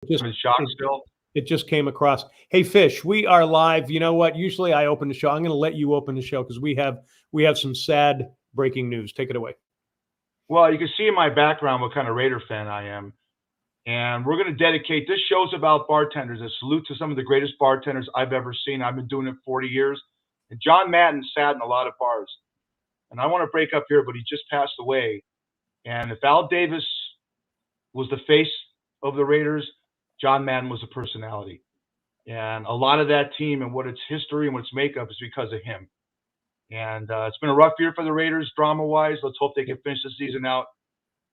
Just I'm in shock still. it just came across. Hey, Fish, we are live. You know what? Usually I open the show. I'm going to let you open the show because we have some sad breaking news. Take it away. Well, you can see in my background what kind of Raider fan I am. And we're going to dedicate this show's about bartenders. A salute to some of the greatest bartenders I've ever seen. I've been doing it 40 years. And John Madden sat in a lot of bars. And I want to break up here, but he just passed away. And if Al Davis was the face of the Raiders, John Madden was a personality. And a lot of that team and what its history and what its makeup is because of him. And it's been a rough year for the Raiders, drama-wise. Let's hope they can finish the season out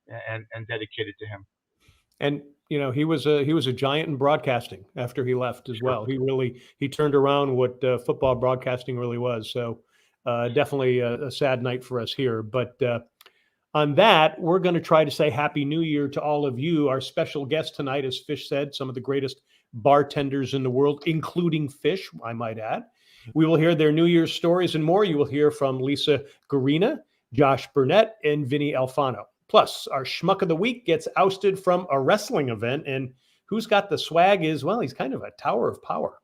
and dedicate it to him. And he was a giant in broadcasting after he left as well. He turned around what football broadcasting really was. So definitely a sad night for us here. But on that, we're going to try to say Happy New Year to all of you. Our special guest tonight, as Fish said, some of the greatest bartenders in the world, including Fish, I might add. We will hear their New Year's stories and more. You will hear from Lisa Garina, Josh Burnett, and Vinny Alfano. Plus, our schmuck of the week gets ousted from a wrestling event, and who's got the swag is, well, he's kind of a tower of power.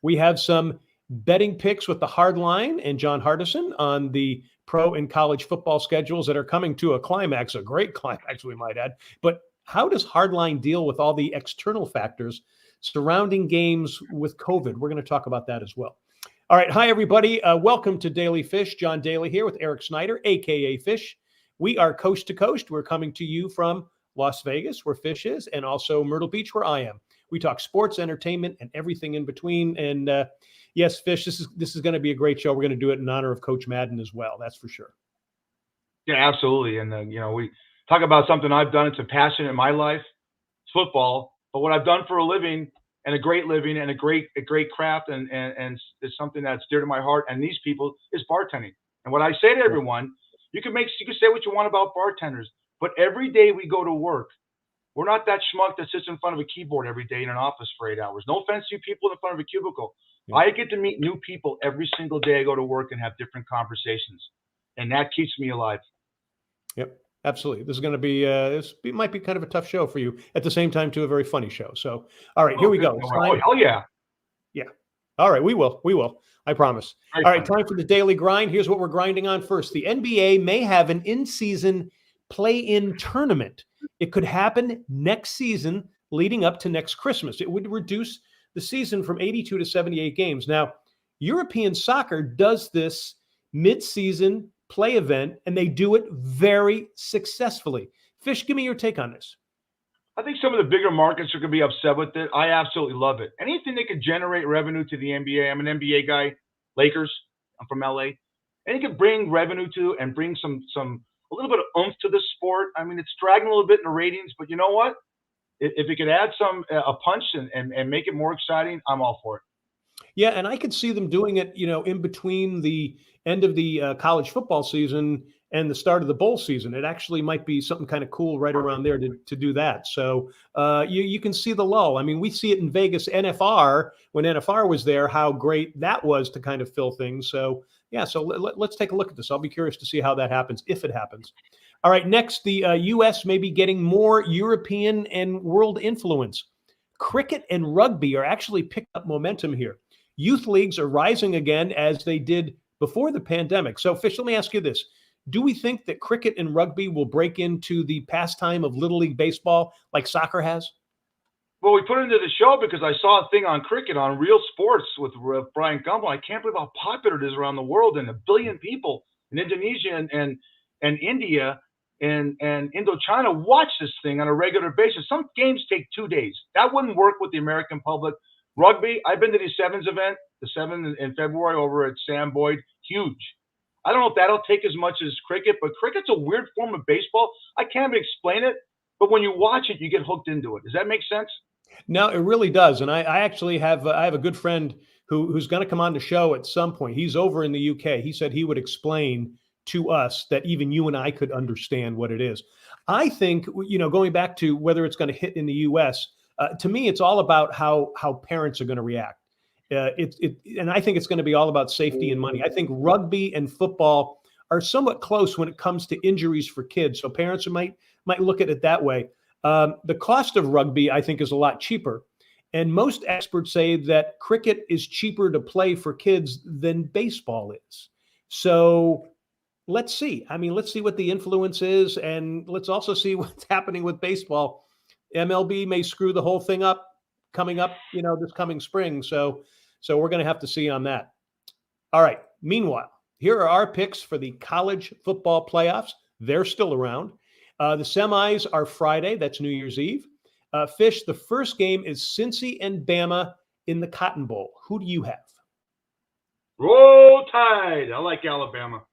We have some betting picks with the hard line and John Hardison on the pro and college football schedules that are coming to a climax, a great climax, we might add. But how does Hardline deal with all the external factors surrounding games with COVID? We're going to talk about that as well. All right. Hi, everybody. Welcome to Daily Fish. John Daly here with Eric Snyder, a.k.a. Fish. We are coast to coast. We're coming to you from Las Vegas, where Fish is, and also Myrtle Beach, where I am. We talk sports, entertainment, and everything in between. And yes, Fish, this is going to be a great show. We're going to do it in honor of Coach Madden as well. That's for sure. Yeah, absolutely. And we talk about something I've done. It's a passion in my life. It's football, but what I've done for a living and a great living and a great craft and it's something that's dear to my heart and these people is bartending. And what I say to everyone, you can say what you want about bartenders, but every day we go to work, we're not that schmuck that sits in front of a keyboard every day in an office for 8 hours. No offense to you people in front of a cubicle. Yeah. I get to meet new people every single day I go to work and have different conversations, and that keeps me alive. Yep. Absolutely. This is going to be, it might be kind of a tough show for you. At the same time, too, a very funny show. So, all right, here we go. Oh, hell yeah. Yeah. All right, we will. I promise. All right, time for the daily grind. Here's what we're grinding on first. The NBA may have an in-season play-in tournament. It could happen next season leading up to next Christmas. It would reduce the season from 82 to 78 games. Now, European soccer does this mid-season play event, and they do it very successfully. Fish, give me your take on this. I think some of the bigger markets are going to be upset with it. I absolutely love it. Anything that could generate revenue to the NBA. I'm an NBA guy, Lakers. I'm from LA. And it could bring revenue to and bring a little bit of oomph to the sport. I mean, it's dragging a little bit in the ratings, but you know what? If it could add a punch and make it more exciting, I'm all for it. Yeah, and I could see them doing it, in between the end of the college football season and the start of the bowl season. It actually might be something kind of cool right around there to do that. So you can see the lull. I mean, we see it in Vegas, NFR, when NFR was there, how great that was to kind of fill things. So, yeah, so let's take a look at this. I'll be curious to see how that happens, if it happens. All right, next, the U.S. may be getting more European and world influence. Cricket and rugby are actually picking up momentum here. Youth leagues are rising again as they did before the pandemic. So, Fish, let me ask you this. Do we think that cricket and rugby will break into the pastime of Little League baseball like soccer has? Well, we put it into the show because I saw a thing on cricket on Real Sports with Brian Gumbel. I can't believe how popular it is around the world, and 1 billion people in Indonesia and India and Indochina watch this thing on a regular basis. Some games take 2 days. That wouldn't work with the American public. Rugby, I've been to the Sevens event, the 7 in February over at Sam Boyd. Huge. I don't know if that'll take as much as cricket, but cricket's a weird form of baseball. I can't even explain it, but when you watch it, you get hooked into it. Does that make sense? No, it really does. And I actually have a good friend who's going to come on the show at some point. He's over in the UK. He said he would explain to us that even you and I could understand what it is. I think, going back to whether it's going to hit in the US, to me, it's all about how parents are going to react. And I think it's going to be all about safety and money. I think rugby and football are somewhat close when it comes to injuries for kids. So parents might look at it that way. The cost of rugby, I think, is a lot cheaper. And most experts say that cricket is cheaper to play for kids than baseball is. So let's see. I mean, let's see what the influence is. And let's also see what's happening with baseball. MLB may screw the whole thing up coming up, this coming spring. So we're going to have to see on that. All right. Meanwhile, here are our picks for the college football playoffs. They're still around. The semis are Friday. That's New Year's Eve. Fish, the first game is Cincy and Bama in the Cotton Bowl. Who do you have? Roll Tide. I like Alabama.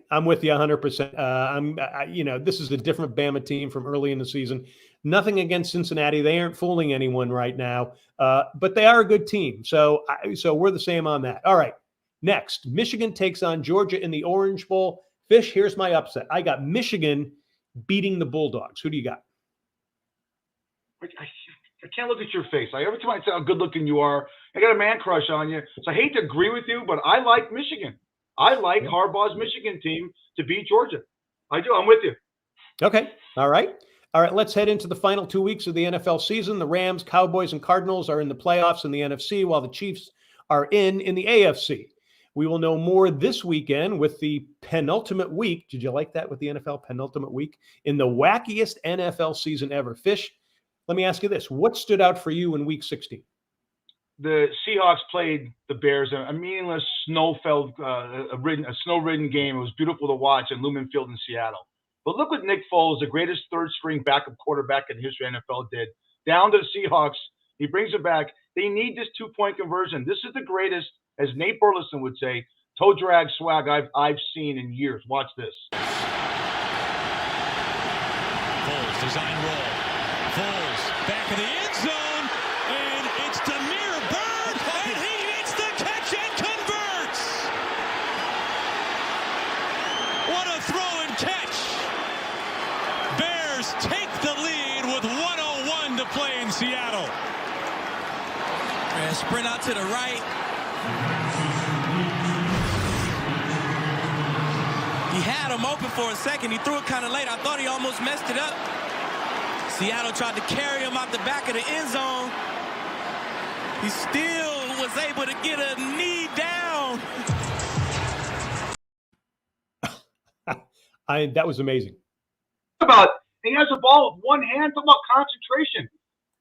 I'm with you 100%. This is a different Bama team from early in the season. Nothing against Cincinnati. They aren't fooling anyone right now, but they are a good team. So we're the same on that. All right. Next, Michigan takes on Georgia in the Orange Bowl. Fish, here's my upset. I got Michigan beating the Bulldogs. Who do you got? I can't look at your face. Every time I say how good looking you are, I got a man crush on you. So I hate to agree with you, but I like Michigan. I like Harbaugh's Michigan team to beat Georgia. I do. I'm with you. Okay. All right. Let's head into the final 2 weeks of the NFL season. The Rams, Cowboys, and Cardinals are in the playoffs in the NFC, while the Chiefs are in the AFC. We will know more this weekend with the penultimate week. Did you like that with the NFL penultimate week? In the wackiest NFL season ever. Fish, let me ask you this. What stood out for you in week 16? The Seahawks played the Bears, a meaningless snow-ridden game. It was beautiful to watch in Lumen Field in Seattle. But look what Nick Foles, the greatest third-string backup quarterback in the history of the NFL, did. Down to the Seahawks. He brings it back. They need this two-point conversion. This is the greatest, as Nate Burleson would say, toe drag swag I've seen in years. Watch this. Foles, design roll. Foles, back of the end zone, and it's Demir Bird, and he hits the catch and converts. What a throw and catch. Bears take the lead with 1:01 to play in Seattle. And sprint out to the right. He had him open for a second. He threw it kind of late. I thought he almost messed it up. Seattle tried to carry him out the back of the end zone. He still was able to get a knee down. That was amazing. He has the ball with one hand. Talk about concentration.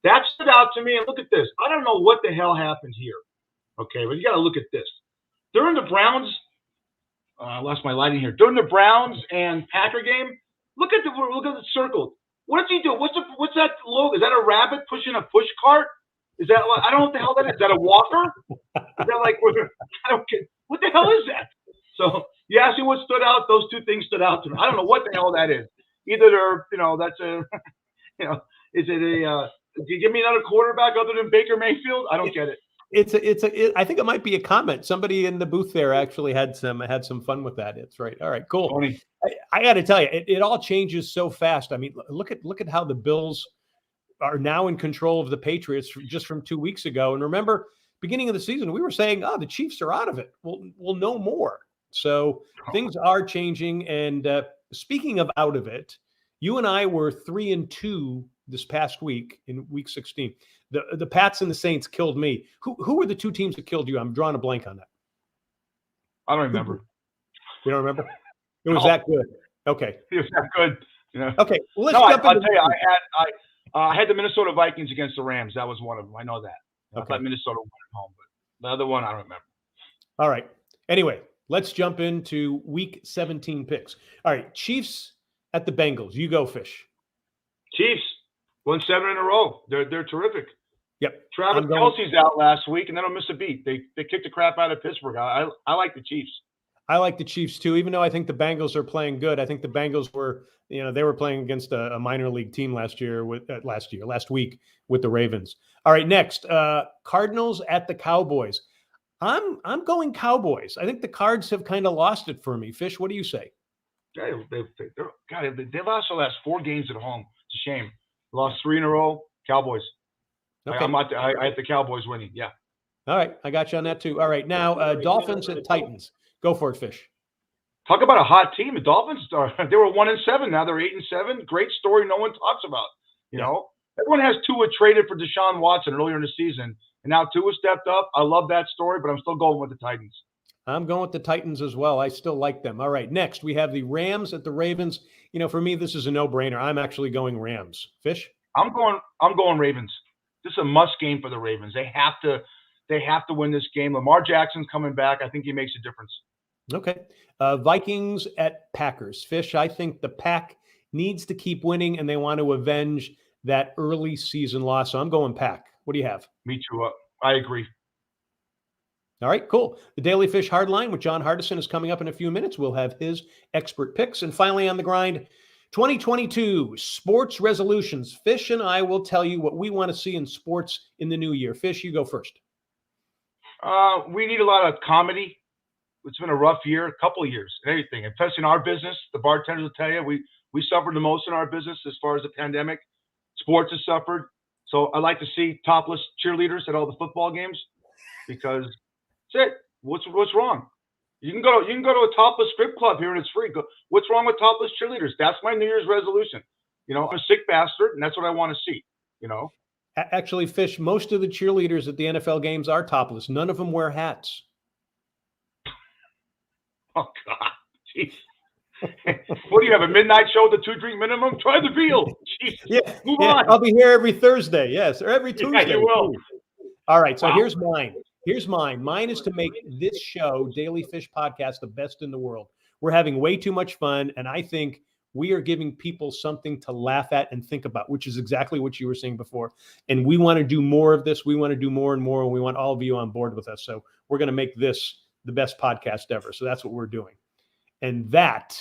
That stood out to me. And look at this. I don't know what the hell happened here. Okay, but you got to look at this. During the Browns, I lost my lighting here. During the Browns and Packer game, look at the circle. What did he do? What's that logo? Is that a rabbit pushing a push cart? Is that I don't know what the hell that is. Is that a walker? Is that like I don't get what the hell is that? So you ask me what stood out. Those two things stood out to me. I don't know what the hell that is. Either they're that's a is it a do you give me another quarterback other than Baker Mayfield? I don't get it. I think it might be a comment. Somebody in the booth there actually had some fun with that. It's right. All right, cool. Funny. I got to tell you, it all changes so fast. I mean, look at how the Bills are now in control of the Patriots just from 2 weeks ago. And remember, beginning of the season, we were saying, "Oh, the Chiefs are out of it." We'll know more. So things are changing. And speaking of out of it, you and I were 3-2 this past week in week 16. The Pats and the Saints killed me. Who were the two teams that killed you? I'm drawing a blank on that. I don't remember. You don't remember? It was that good. Okay. It was that good. Okay. Well, I'll tell you, I had the Minnesota Vikings against the Rams. That was one of them. I know that. I thought Minnesota won at home, but the other one I don't remember. All right. Anyway, let's jump into week 17 picks. All right. Chiefs at the Bengals. You go, Fish. Chiefs won 7 in a row. They're terrific. Yep. Travis Kelce's out last week, and they don't miss a beat. They kicked the crap out of Pittsburgh. I like the Chiefs. I like the Chiefs too, even though I think the Bengals are playing good. I think the Bengals were, they were playing against a minor league team last week with the Ravens. All right, next, Cardinals at the Cowboys. I'm going Cowboys. I think the Cards have kind of lost it for me. Fish, what do you say? They lost the last 4 games at home. It's a shame. Lost 3 in a row. Cowboys. Okay. I have the Cowboys winning. Yeah. All right. I got you on that too. All right. Now, Dolphins and Titans. Go for it, Fish. Talk about a hot team. The Dolphins they were 1-7. Now they're 8-7. Great story. No one talks about. You know, everyone has Tua traded for Deshaun Watson earlier in the season, and now Tua stepped up. I love that story, but I'm still going with the Titans. I'm going with the Titans as well. I still like them. All right, next we have the Rams at the Ravens. You know, for me, this is a no-brainer. I'm actually going Rams. Fish? I'm going Ravens. This is a must game for the Ravens. They have to win this game. Lamar Jackson's coming back. I think he makes a difference. Okay. Vikings at Packers. Fish, I think the Pack needs to keep winning, and they want to avenge that early season loss. So I'm going Pack. What do you have? Me too. I agree. All right, cool. The Daily Fish Hardline with John Hardison is coming up in a few minutes. We'll have his expert picks. And finally on the grind, 2022 sports resolutions. Fish and I will tell you what we want to see in sports in the new year. Fish, you go first. We need a lot of comedy. It's been a rough year, a couple of years, and everything. Especially in our business, the bartenders will tell you we suffered the most in our business as far as the pandemic. Sports has suffered. So I like to see topless cheerleaders at all the football games because that's it. What's wrong? You can go to a topless strip club here and it's free. What's wrong with topless cheerleaders? That's my New Year's resolution. You know, I'm a sick bastard, and that's what I want to see. You know. Actually, Fish, most of the cheerleaders at the NFL games are topless. None of them wear hats. Oh, God. Jeez. What do you have, a midnight show with a 2-drink minimum? Try the veal. Jesus. Move on. I'll be here every Thursday. Yes, or every Tuesday. Yeah, you will. All right, so here's mine. Here's mine. Mine is to make this show, Daily Fish Podcast, the best in the world. We're having way too much fun, and I think we are giving people something to laugh at and think about, which is exactly what you were saying before. And we want to do more of this. We want to do more and more, and we want all of you on board with us. So we're going to make this the best podcast ever. So that's what we're doing. And that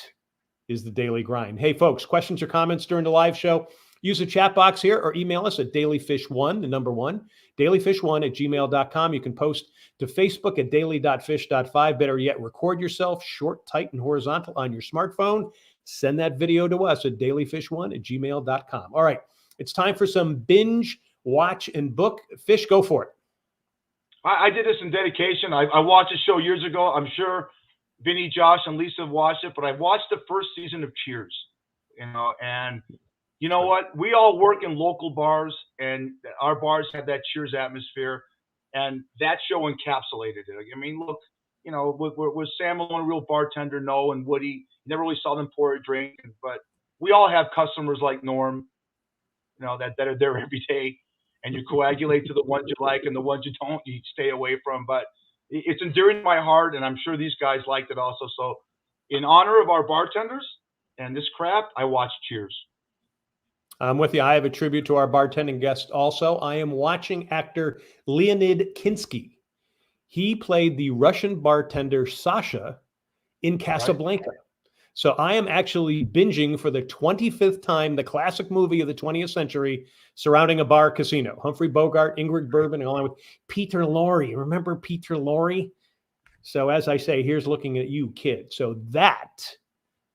is the Daily Grind. Hey, folks, questions or comments during the live show, use the chat box here or email us at dailyfish1, the number 1, dailyfish1@gmail.com. You can post to Facebook at daily.fish.5. Better yet, record yourself short, tight, and horizontal on your smartphone. Send that video to us at dailyfish1@gmail.com. All right, it's time for some binge, watch, and book. Fish, go for it. I did this in dedication. I watched a show years ago. I'm sure Vinny, Josh, and Lisa have watched it, but I watched the first season of Cheers. You know, and you know what? We all work in local bars, and our bars have that Cheers atmosphere, and that show encapsulated it. I mean, look, you know, was Sam Malone a real bartender? No, and Woody, never really saw them pour a drink, but we all have customers like Norm, you know, that are there every day. And you coagulate to the ones you like and the ones you don't, you stay away from. But it's endearing to my heart, and I'm sure these guys liked it also. So in honor of our bartenders and this craft, I watched Cheers. I'm with you. I have a tribute to our bartending guest also. I am watching actor Leonid Kinsky. He played the Russian bartender Sasha in Casablanca. Right. So I am actually binging for the 25th time the classic movie of the 20th century surrounding a bar casino. Humphrey Bogart, Ingrid Bergman, and all that with Peter Lorre. Remember Peter Lorre? So as I say, here's looking at you, kid. So that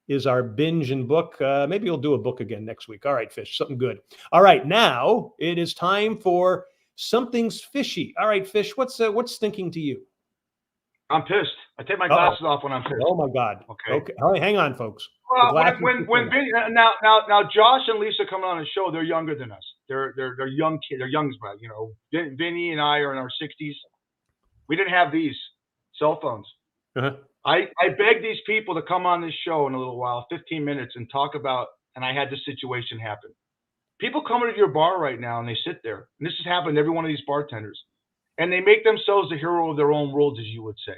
is our binge and book. Maybe we'll do a book again next week. All right, Fish, something good. All right, now it is time for Something's Fishy. All right, Fish, what's stinking to you? I'm pissed. I take my glasses off when I'm pissed. Oh my God. Okay. All right, hang on, folks. Well, when Vinny, now Josh and Lisa come on the show, they're younger than us. They're young kids. They're young, you know. Vinny and I are in our 60s. We didn't have these cell phones. Uh-huh. I begged these people to come on this show in a little while, 15 minutes, and talk about. And I had this situation happen. People come into your bar right now and they sit there, and this has happened to every one of these bartenders. And they make themselves the hero of their own worlds, as you would say.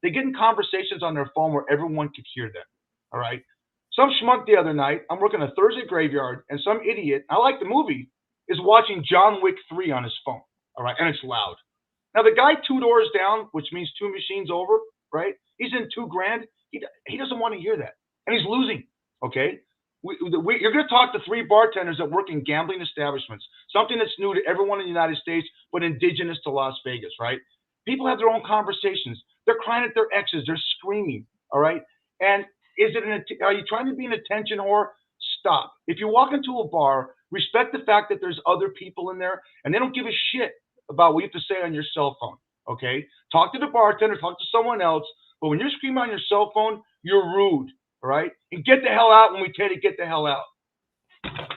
They get in conversations on their phone where everyone could hear them. All right. Some schmuck the other night, I'm working a Thursday graveyard, and some idiot, I like the movie, is watching John Wick 3 on his phone. All right. And it's loud. Now, the guy 2 doors down, which means 2 machines over, right? He's in $2,000. He doesn't want to hear that. And he's losing. Okay. You're going to talk to 3 bartenders that work in gambling establishments, something that's new to everyone in the United States, but indigenous to Las Vegas, right? People have their own conversations. They're crying at their exes. They're screaming, all right? And are you trying to be an attention whore? Stop. If you walk into a bar, respect the fact that there's other people in there, and they don't give a shit about what you have to say on your cell phone, okay? Talk to the bartender, talk to someone else, but when you're screaming on your cell phone, you're rude, all right? And get the hell out when we tell you to get the hell out.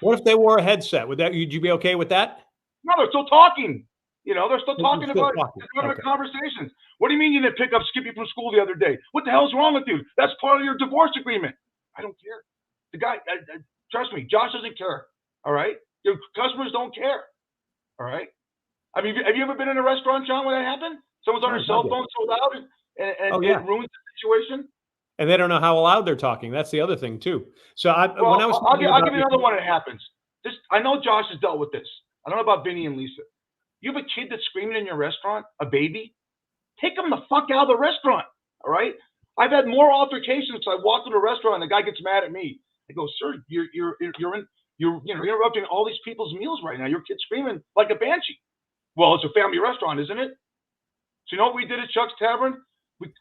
What if they wore a headset? Would you be okay with that? No, they're still talking. They're still talking Still about talking. having Okay. conversations. What do you mean you didn't pick up Skippy from school the other day? What the hell's wrong with you? That's part of your divorce agreement. I don't care. The guy, trust me, Josh doesn't care. All right? Your customers don't care. All right? I mean, have you ever been in a restaurant, John, when that happened? Someone's on their cell phone so loud and it ruins the situation? And they don't know how loud they're talking. That's the other thing, too. So I'll give you another one that happens. I know Josh has dealt with this. I don't know about Vinny and Lisa. You have a kid that's screaming in your restaurant, a baby? Take him the fuck out of the restaurant, all right? I've had more altercations. I walk into a restaurant and the guy gets mad at me. I go, sir, you're interrupting all these people's meals right now. Your kid's screaming like a banshee. Well, it's a family restaurant, isn't it? So you know what we did at Chuck's Tavern?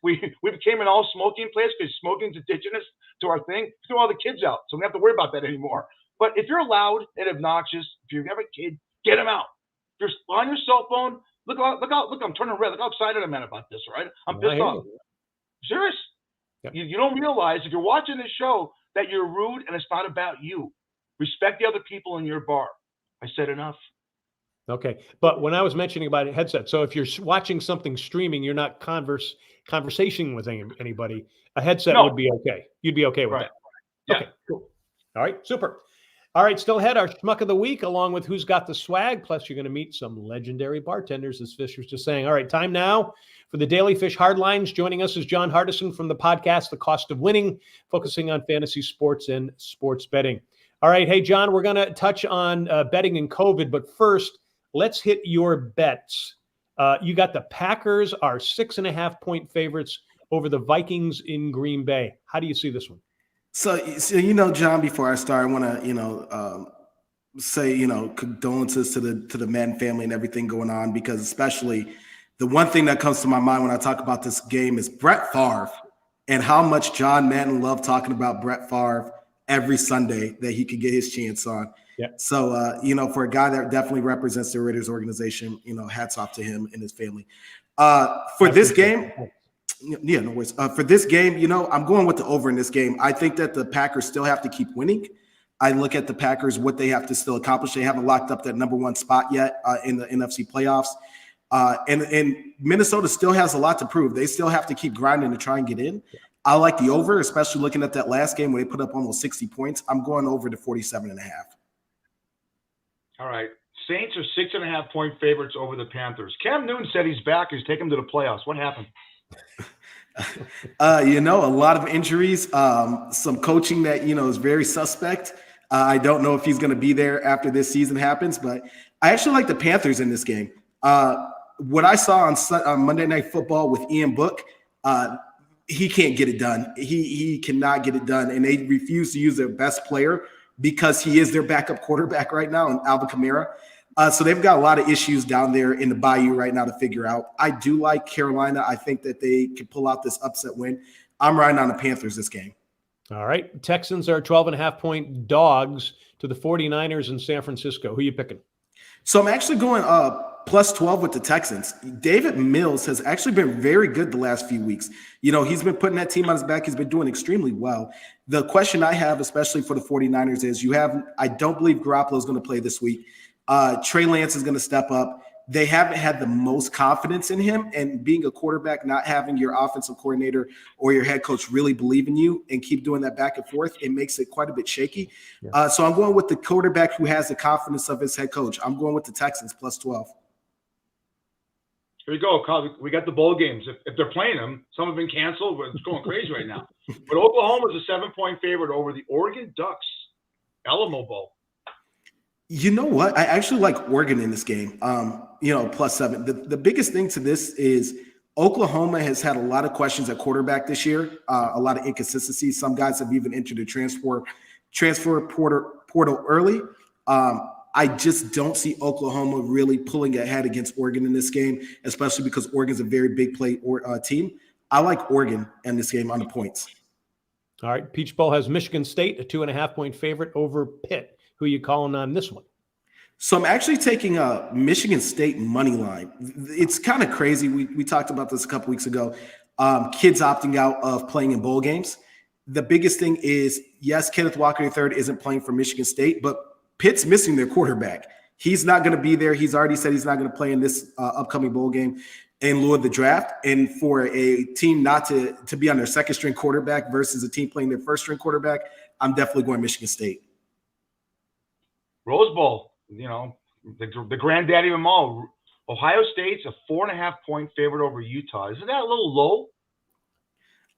We became an all smoking place because smoking's indigenous to our thing. We threw all the kids out, so we don't have to worry about that anymore. But if you're loud and obnoxious, if you have a kid, get him out. If you're on your cell phone, look, I'm turning red. Look how excited I'm about this, right? I'm pissed off. Serious. Yep. You don't realize if you're watching this show that you're rude and it's not about you. Respect the other people in your bar. I said enough. Okay. But when I was mentioning about a headset, so if you're watching something streaming, you're not conversating with anybody, a headset would be okay. You'd be okay with that. Yeah. Okay, cool. All right, super. All right, still ahead, our schmuck of the week, along with who's got the swag. Plus, you're going to meet some legendary bartenders, as Fish was just saying. All right, time now for the Daily Fish Hardlines. Joining us is John Hardison from the podcast, The Cost of Winning, focusing on fantasy sports and sports betting. All right, hey, John, we're going to touch on betting and COVID, but first, let's hit your bets. You got the Packers are 6.5-point favorites over the Vikings in Green Bay. How do you see this one? So John, before I start, I want to, say, condolences to the Madden family and everything going on, because especially the one thing that comes to my mind when I talk about this game is Brett Favre and how much John Madden loved talking about Brett Favre every Sunday that he could get his chance on. Yeah. So, for a guy that definitely represents the Raiders organization, hats off to him and his family. For this game, yeah, no worries. For this game, I'm going with the over in this game. I think that the Packers still have to keep winning. I look at the Packers, what they have to still accomplish. They haven't locked up that number one spot yet in the NFC playoffs. And Minnesota still has a lot to prove. They still have to keep grinding to try and get in. I like the over, especially looking at that last game where they put up almost 60 points. I'm going over to 47.5. All right. Saints are 6.5-point favorites over the Panthers. Cam Newton said he's back. He's taken them to the playoffs. What happened? A lot of injuries, some coaching that, is very suspect. I don't know if he's going to be there after this season happens, but I actually like the Panthers in this game. What I saw on Monday Night Football with Ian Book, he can't get it done. He cannot get it done. And they refuse to use their best player because he is their backup quarterback right now, in Alvin Kamara. So they've got a lot of issues down there in the Bayou right now to figure out. I do like Carolina. I think that they can pull out this upset win. I'm riding on the Panthers this game. All right. Texans are 12.5-point dogs to the 49ers in San Francisco. Who are you picking? So I'm actually going plus 12 with the Texans. David Mills has actually been very good the last few weeks. He's been putting that team on his back. He's been doing extremely well. The question I have, especially for the 49ers, is I don't believe Garoppolo is going to play this week. Trey Lance is going to step up. They haven't had the most confidence in him, and being a quarterback, not having your offensive coordinator or your head coach really believe in you and keep doing that back and forth, it makes it quite a bit shaky. Yeah. So I'm going with the quarterback who has the confidence of his head coach. I'm going with the Texans plus 12. Here we go, Kyle. We got the bowl games. If they're playing them, some have been canceled, but it's going crazy right now. But Oklahoma is a 7-point favorite over the Oregon Ducks. Alamo Bowl. You know what? I actually like Oregon in this game, plus 7. The biggest thing to this is Oklahoma has had a lot of questions at quarterback this year, a lot of inconsistencies. Some guys have even entered the transfer portal early. I just don't see Oklahoma really pulling ahead against Oregon in this game, especially because Oregon's a very big play team. I like Oregon in this game on the points. All right. Peach Bowl has Michigan State, a 2.5-point favorite over Pitt. Who are you calling on this one? So I'm actually taking a Michigan State money line. It's kind of crazy. We talked about this a couple weeks ago. Kids opting out of playing in bowl games. The biggest thing is, yes, Kenneth Walker III isn't playing for Michigan State, but Pitt's missing their quarterback. He's not going to be there. He's already said he's not going to play in this upcoming bowl game in lieu of the draft. And for a team not to be on their second string quarterback versus a team playing their first string quarterback, I'm definitely going Michigan State. Rose Bowl, the granddaddy of them all. Ohio State's a 4.5-point favorite over Utah. Isn't that a little low?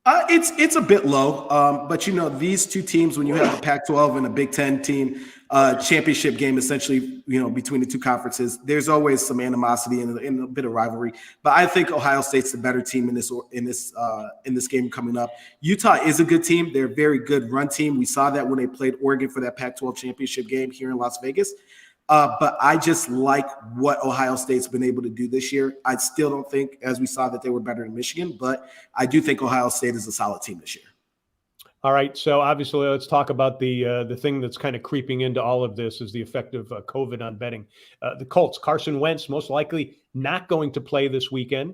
It's a bit low, but these two teams, when you have a Pac-12 and a Big Ten team championship game, essentially, between the two conferences, there's always some animosity and a bit of rivalry. But I think Ohio State's the better team in this game coming up. Utah is a good team. They're a very good run team. We saw that when they played Oregon for that Pac-12 championship game here in Las Vegas. But I just like what Ohio State's been able to do this year. I still don't think, as we saw, that they were better than Michigan, but I do think Ohio State is a solid team this year. All right. So obviously, let's talk about the thing that's kind of creeping into all of this is the effect of COVID on betting. The Colts, Carson Wentz, most likely not going to play this weekend.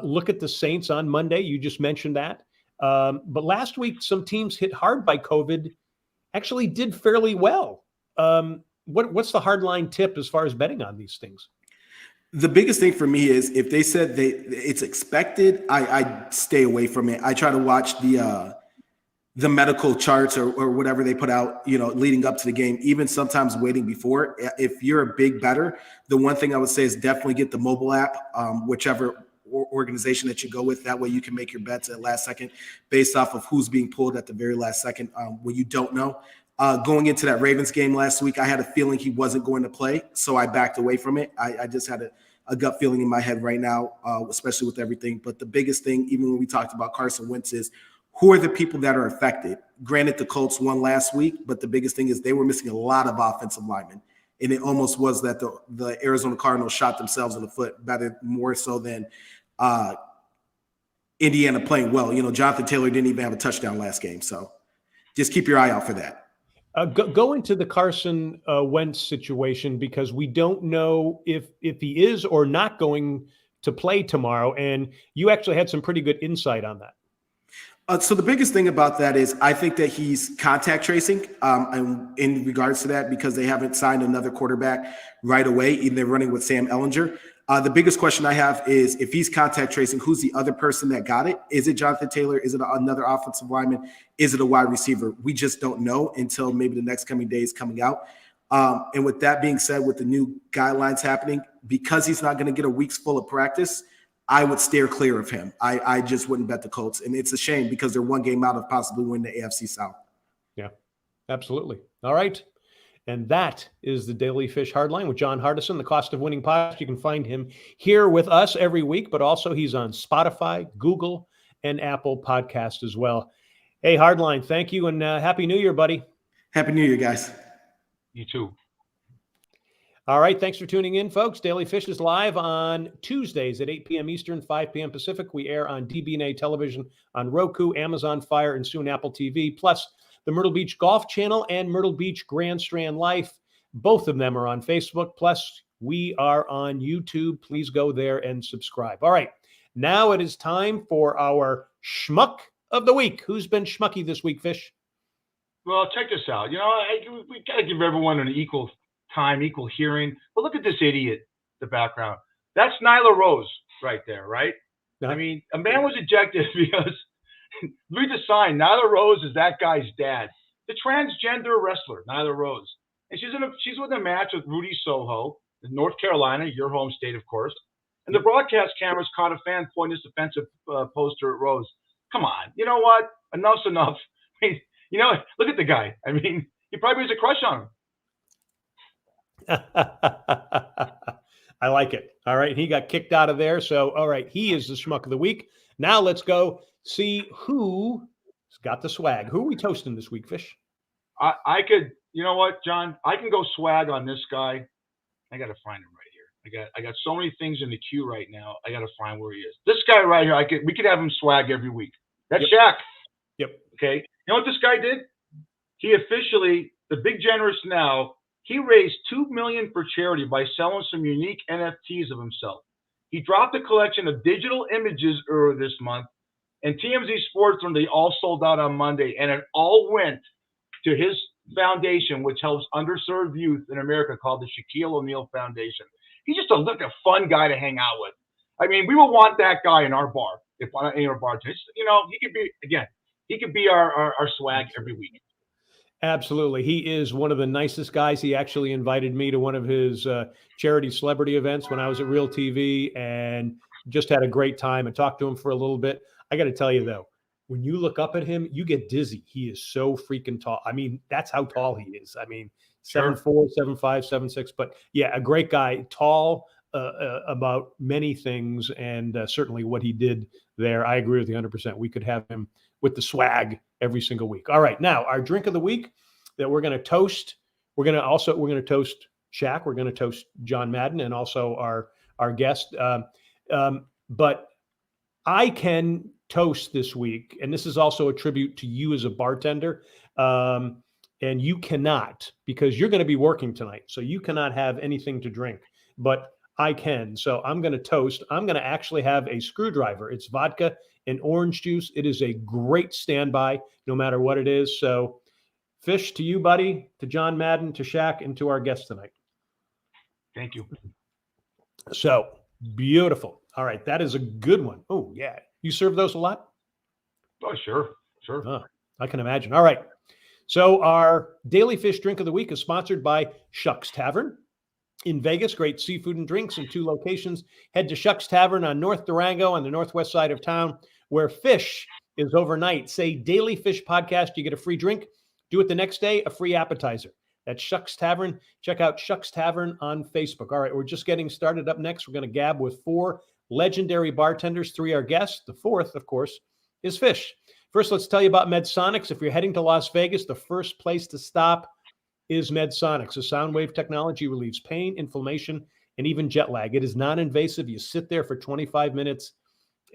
Look at the Saints on Monday. You just mentioned that. But last week, some teams hit hard by COVID actually did fairly well. What's the hardline tip as far as betting on these things? The biggest thing for me is if they said it's expected, I stay away from it. I try to watch the medical charts or whatever they put out, leading up to the game, even sometimes waiting before. If you're a big bettor, the one thing I would say is definitely get the mobile app, whichever organization that you go with. That way you can make your bets at last second based off of who's being pulled at the very last second when you don't know. Going into that Ravens game last week, I had a feeling he wasn't going to play, so I backed away from it. I just had a gut feeling in my head right now, especially with everything. But the biggest thing, even when we talked about Carson Wentz, is who are the people that are affected? Granted, the Colts won last week, but the biggest thing is they were missing a lot of offensive linemen. And it almost was that the Arizona Cardinals shot themselves in the foot more so than Indiana playing well. Jonathan Taylor didn't even have a touchdown last game. So just keep your eye out for that. Go into the Carson Wentz situation because we don't know if he is or not going to play tomorrow. And you actually had some pretty good insight on that. So the biggest thing about that is I think that he's contact tracing and in regards to that because they haven't signed another quarterback right away. They're running with Sam Ehlinger. The biggest question I have is if he's contact tracing, who's the other person that got it? Is it Jonathan Taylor? Is it another offensive lineman? Is it a wide receiver? We just don't know until maybe the next coming days coming out. And with that being said, with the new guidelines happening, because he's not going to get a week's full of practice, I would steer clear of him. I just wouldn't bet the Colts. And it's a shame because they're one game out of possibly winning the AFC South. Yeah, absolutely. All right. And that is the Daily Fish Hardline with John Hardison, the Cost of Winning podcast. You can find him here with us every week, but also he's on Spotify, Google, and Apple Podcast as well. Hey, Hardline, thank you, and Happy New Year, buddy. Happy New Year, guys. You too. All right, thanks for tuning in, folks. Daily Fish is live on Tuesdays at 8 p.m. Eastern, 5 p.m. Pacific. We air on DBNA Television on Roku, Amazon Fire, and soon Apple TV, plus the Myrtle Beach Golf Channel and Myrtle Beach Grand Strand Life. Both of them are on Facebook. Plus, we are on YouTube. Please go there and subscribe. All right, now it is time for our Schmuck of the Week. Who's been schmucky this week, Fish? Well, check this out. We got to give everyone an equal time, equal hearing. But look at this idiot, the background. That's Nyla Rose right there, right? Yeah. I mean, a man was ejected because read the sign. Nyla Rose is that guy's dad, the transgender wrestler, Nyla Rose. And she's with a match with Rudy Soho in North Carolina, your home state, of course. And the broadcast cameras caught a fan pointing this offensive poster at Rose. Come on. You know what? Enough's enough. I mean, look at the guy. I mean, he probably has a crush on him. I like it. All right. He got kicked out of there. So, all right. He is the Schmuck of the Week. Now let's go see who's got the swag. Who are we toasting this week, Fish? I could, you know what, John? I can go swag on this guy. I got to find him right here. I got so many things in the queue right now. I got to find where he is. This guy right here, we could have him swag every week. That's Shaq. Yep. Okay. You know what this guy did? He officially, the big generous now, he raised $2 million for charity by selling some unique NFTs of himself. He dropped a collection of digital images earlier this month And TMZ Sports, when they all sold out on Monday, and it all went to his foundation, which helps underserved youth in America, called the Shaquille O'Neal Foundation. He's just a fun guy to hang out with. I mean, we would want that guy in our bar, in our bar. You know, he could be our swag every week. Absolutely. He is one of the nicest guys. He actually invited me to one of his charity celebrity events when I was at Real TV, and just had a great time and talked to him for a little bit. I got to tell you, though, when you look up at him, you get dizzy. He is so freaking tall. I mean, that's how tall he is. I mean, 7'4", 7'5", 7'6". But yeah, a great guy, tall about many things, and certainly what he did there. I agree with you 100%. We could have him with the swag every single week. All right, now our drink of the week that we're going to toast. We're going to toast Shaq. We're going to toast John Madden, and also our guest. But I can toast this week, and this is also a tribute to you as a bartender. And you cannot, because you're going to be working tonight, so you cannot have anything to drink. But I can. So I'm going to toast. I'm going to actually have a screwdriver. It's vodka and orange juice. It is a great standby, no matter what it is. So, Fish, to you, buddy, to John Madden, to Shaq, and to our guest tonight. Thank you. So, beautiful. All right, that is a good one. Oh, yeah. You serve those a lot? Oh, sure. Oh, I can imagine. All right. So our Daily Fish Drink of the Week is sponsored by Shucks Tavern in Vegas. Great seafood and drinks in 2 locations. Head to Shucks Tavern on North Durango on the northwest side of town, where fish is overnight. Say Daily Fish Podcast, you get a free drink. Do it the next day, a free appetizer. That's Shucks Tavern. Check out Shucks Tavern on Facebook. All right, we're just getting started. Up next, we're going to gab with 4 legendary bartenders, 3 are guests. The 4th, of course, is Fish. First, let's tell you about MedSonics. If you're heading to Las Vegas, the first place to stop is MedSonics. The sound wave technology relieves pain, inflammation, and even jet lag. It is non-invasive. You sit there for 25 minutes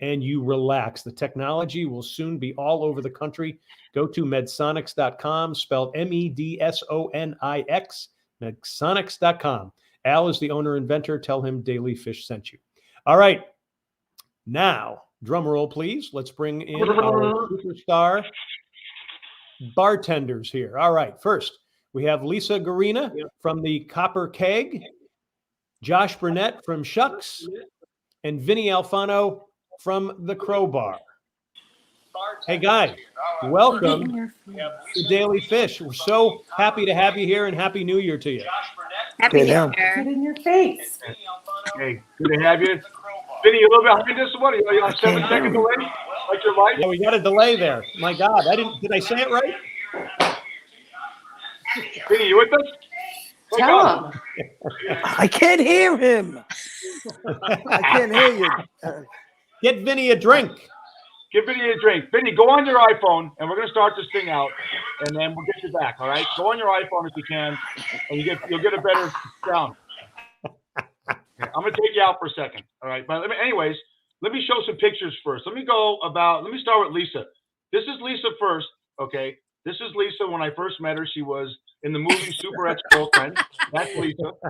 and you relax. The technology will soon be all over the country. Go to medsonics.com, spelled MEDSONIX, medsonics.com. Al is the owner inventor. Tell him Daily Fish sent you. All right. Now, drum roll, please. Let's bring in our superstar bartenders here. All right. First, we have Lisa Garina from the Copper Keg, Josh Burnett from Shucks, and Vinny Alfano from the Crowbar. Hey, guys, welcome to Daily Fish. We're so happy to have you here, and Happy New Year to you. Happy New Year. Get in your face. Hey, good to have you. Vinny, you a little behind this one? You on 7-second delay? Like your life? Yeah, we got a delay there. My God, did I say it right? Vinny, you with us? Tell him. I can't hear him. I can't hear you. Get Vinny a drink. Give Vinny a drink. Vinny, go on your iPhone, and we're going to start this thing out, and then we'll get you back, all right? Go on your iPhone if you can, and you'll get a better sound. Okay, I'm going to take you out for a second, all right? But anyways, let me show some pictures first. Let me start with Lisa. This is Lisa first, okay? This is Lisa when I first met her. She was in the movie Super Ex-Girlfriend. That's Lisa, all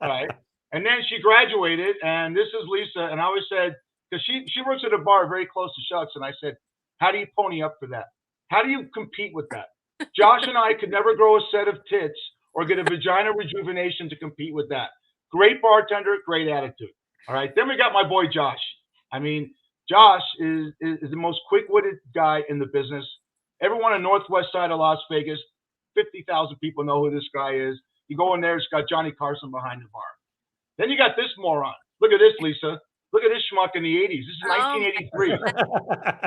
right? And then she graduated, and this is Lisa, and I always said, because she works at a bar very close to Shucks, and I said, how do you pony up for that? How do you compete with that? Josh and I could never grow a set of tits or get a vagina rejuvenation to compete with that. Great bartender, great attitude. All right. Then we got my boy Josh. I mean, Josh is the most quick-witted guy in the business. Everyone on the northwest side of Las Vegas, 50,000 people know who this guy is. You go in there, it's got Johnny Carson behind the bar. Then you got this moron. Look at this, Lisa. Look at this schmuck in the 80s. This is 1983.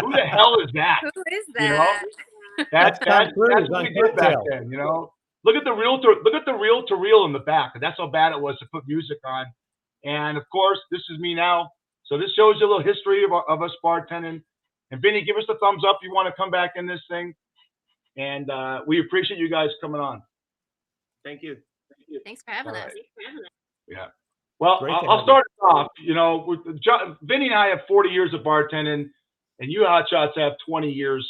Who the hell is that? Who is that? You know? That's what we did back then, you know? Look at the reel-to-reel in the back. That's how bad it was to put music on. And, of course, this is me now. So this shows you a little history of us bartending. And, Vinny, give us a thumbs up if you want to come back in this thing. And we appreciate you guys coming on. Thank you. Thanks for having us. Yeah. Well, I'll start it off. You know, Vinny and I have 40 years of bartending, and you hotshots have 20 years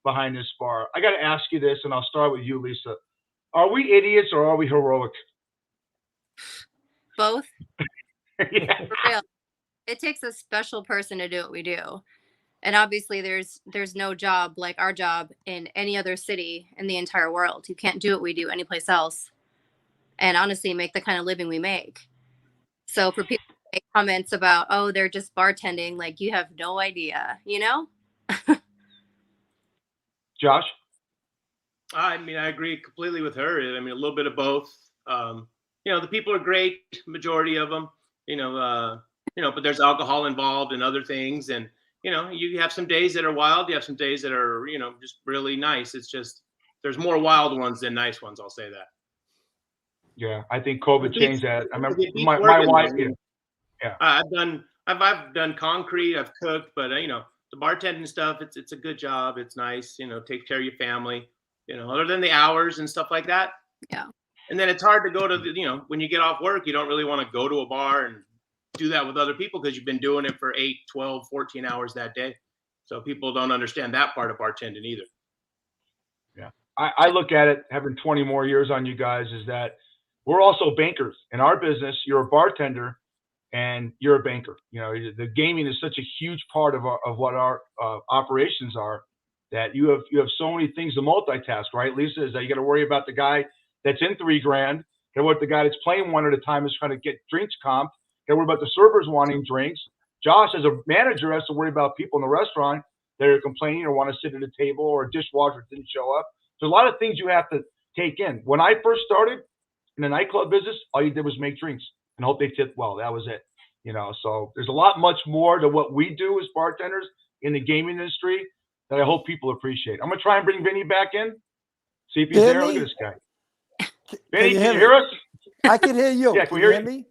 behind this bar. I got to ask you this, and I'll start with you, Lisa. Are we idiots or are we heroic? Both. Yeah. For real. It takes a special person to do what we do. And obviously there's no job like our job in any other city in the entire world. You can't do what we do anyplace else. And honestly make the kind of living we make. So for people to make comments about, oh, they're just bartending, like you have no idea, you know? Josh? I mean, I agree completely with her. I mean, a little bit of both. The people are great, majority of them. But there's alcohol involved and other things, and you have some days that are wild. You have some days that are, just really nice. It's just there's more wild ones than nice ones. I'll say that. Yeah, I think COVID changed that. I remember my working, wife. though. Yeah. I've done concrete. I've cooked, but the bartending stuff. It's a good job. It's nice. Take care of your family. Other than the hours and stuff like that. Yeah. And then it's hard to go to when you get off work, you don't really want to go to a bar and do that with other people because you've been doing it for 8, 12, 14 hours that day. So people don't understand that part of bartending either. Yeah. I look at it, having 20 more years on you guys, is that we're also bankers. In our business, you're a bartender and you're a banker. The gaming is such a huge part of what our operations are, that you have so many things to multitask, right? Lisa, is that you got to worry about the guy that's in $3 grand, got to worry about the guy that's playing one at a time is trying to get drinks comped, got to worry about the servers wanting drinks. Josh, as a manager, has to worry about people in the restaurant that are complaining or want to sit at a table, or a dishwasher didn't show up. There's a lot of things you have to take in. When I first started in the nightclub business, all you did was make drinks and hope they tipped well. That was it. So there's a lot much more to what we do as bartenders in the gaming industry that I hope people appreciate. I'm gonna try and bring Vinny back in. See if he's there. Look at this guy. Vinny, can you hear us? I can hear you. Yeah, can you hear me?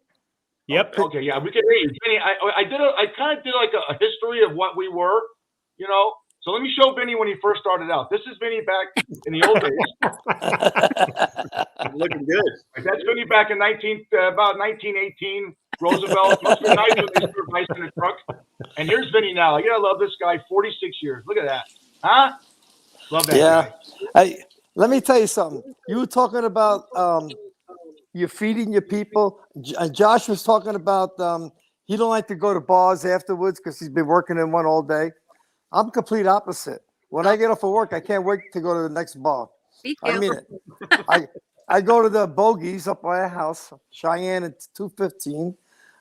Yep. Okay, yeah, we can hear you. Vinny, I kind of did like a history of what we were, So let me show Vinny when he first started out. This is Vinny back in the old days. Looking good. That's Vinny back in about 1918. Roosevelt must be nice when they served ice in a truck. And here's Vinny now. I gotta love this guy. 46 years. Look at that. Huh? Love that guy. Hey, let me tell you something. You were talking about you're feeding your people. Josh was talking about he don't like to go to bars afterwards because he's been working in one all day. I'm complete opposite. When I get off of work, I can't wait to go to the next bar. Me too. I mean it. I go to the Bogies up by our house, Cheyenne at 215.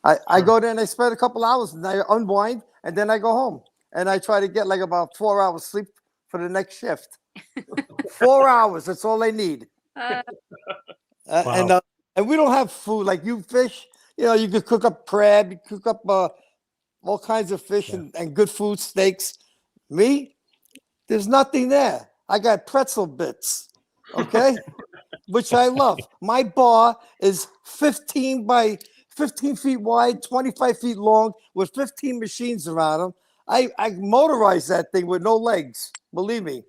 I go there and I spend a couple hours and I unwind and then I go home. And I try to get like about 4 hours sleep for the next shift. 4 hours, that's all I need. Wow. And we don't have food like you fish. You could cook up crab, you cook up all kinds of fish and good food, steaks. Me, there's nothing there. I got pretzel bits, okay, which I love. My bar is 15 feet wide, 25 feet long, with 15 machines around them. I motorize that thing with no legs. Believe me.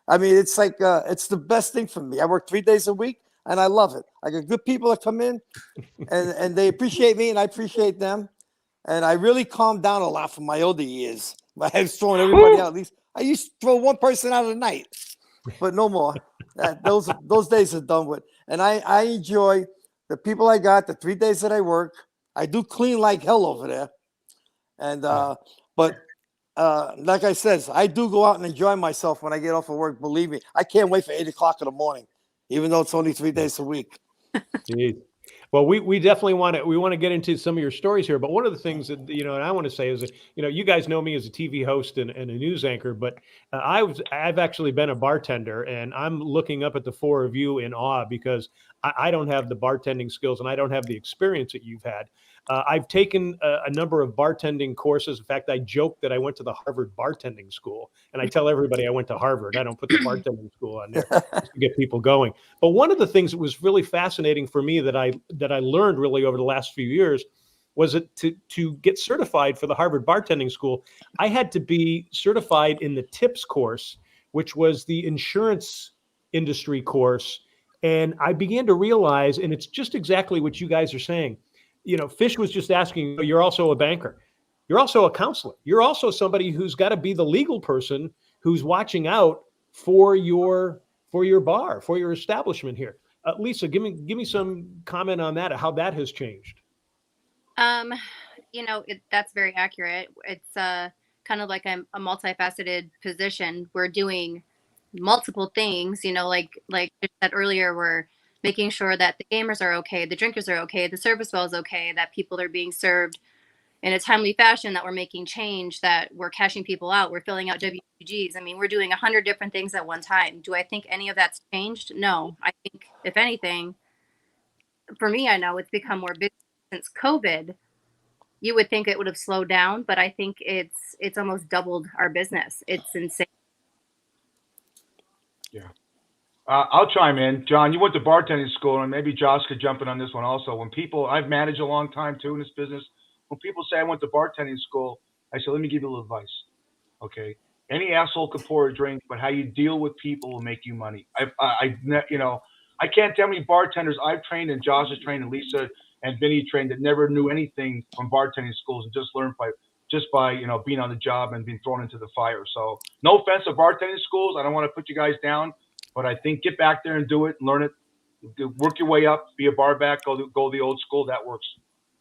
I mean, it's like it's the best thing for me. I work 3 days a week, and I love it. I got good people that come in, and they appreciate me, and I appreciate them. And I really calmed down a lot from my older years. I was throwing everybody out. At least I used to throw one person out a night, but no more. Those days are done with. And I enjoy the people I got, the 3 days that I work. I do clean like hell over there. And but like I said, I do go out and enjoy myself when I get off of work. Believe me, I can't wait for 8 o'clock in the morning, even though it's only 3 days a week. Jeez. Well, we definitely want to get into some of your stories here, but one of the things that and I want to say is that you guys know me as a TV host and a news anchor, but I've actually been a bartender, and I'm looking up at the four of you in awe because I don't have the bartending skills and I don't have the experience that you've had. I've taken a number of bartending courses. In fact, I joke that I went to the Harvard bartending school, and I tell everybody I went to Harvard. I don't put the bartending school on there just to get people going. But one of the things that was really fascinating for me that I learned really over the last few years was that to get certified for the Harvard bartending school, I had to be certified in the TIPS course, which was the insurance industry course. And I began to realize, and it's just exactly what you guys are saying. Fish was just asking, you're also a banker. You're also a counselor. You're also somebody who's got to be the legal person who's watching out for your bar, for your establishment here. Lisa, give me some comment on that, how that has changed. That's very accurate. It's kind of like a multifaceted position. We're doing multiple things, you know, like I said earlier, we're making sure that the gamers are okay, the drinkers are okay, the service well is okay, that people are being served in a timely fashion, that we're making change, that we're cashing people out, we're filling out WGs. I mean, we're doing 100 different things at one time. Do I think any of that's changed? No. I think, if anything, for me, I know it's become more busy since COVID. You would think it would have slowed down, but I think it's almost doubled our business. It's insane. Yeah. I'll chime in. John, you went to bartending school, and maybe Josh could jump in on this one also. When people, I've managed a long time too in this business. When people say I went to bartending school, I say, let me give you a little advice. Okay. Any asshole could pour a drink, but how you deal with people will make you money. I can't tell how many bartenders I've trained, and Josh has trained, and Lisa and Vinny trained, that never knew anything from bartending schools and just learned by being on the job and being thrown into the fire. So no offense to bartending schools. I don't want to put you guys down, but I think get back there and do it and learn it. Work your way up, be a bar back, go the old school. That works.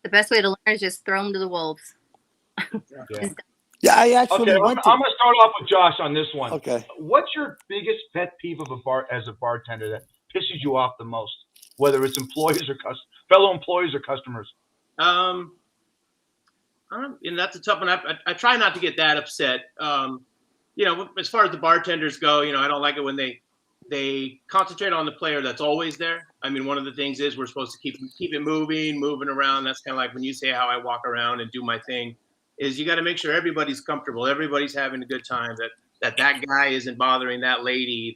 The best way to learn is just throw them to the wolves. Yeah. Yeah, I actually Okay, I'm went going to. to start off with Josh on this one. Okay. What's your biggest pet peeve of as a bartender that pisses you off the most, whether it's employees or fellow employees or customers? And that's a tough one. I try not to get that upset. As far as the bartenders go, I don't like it when they concentrate on the player that's always there. I mean, one of the things is we're supposed to keep it moving around. That's kind of like when you say how I walk around and do my thing, is you got to make sure everybody's comfortable, everybody's having a good time, that guy isn't bothering that lady,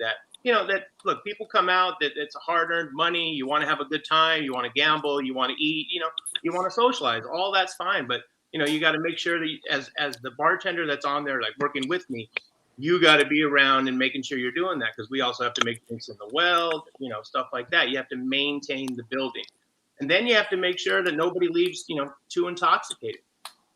look, people come out, that it's hard-earned money. You want to have a good time, you want to gamble, you want to eat, you want to socialize. All that's fine, but you got to make sure that as the bartender that's on there, like working with me, you got to be around and making sure you're doing that, because we also have to make drinks in the well, stuff like that. You have to maintain the building, and then you have to make sure that nobody leaves, too intoxicated.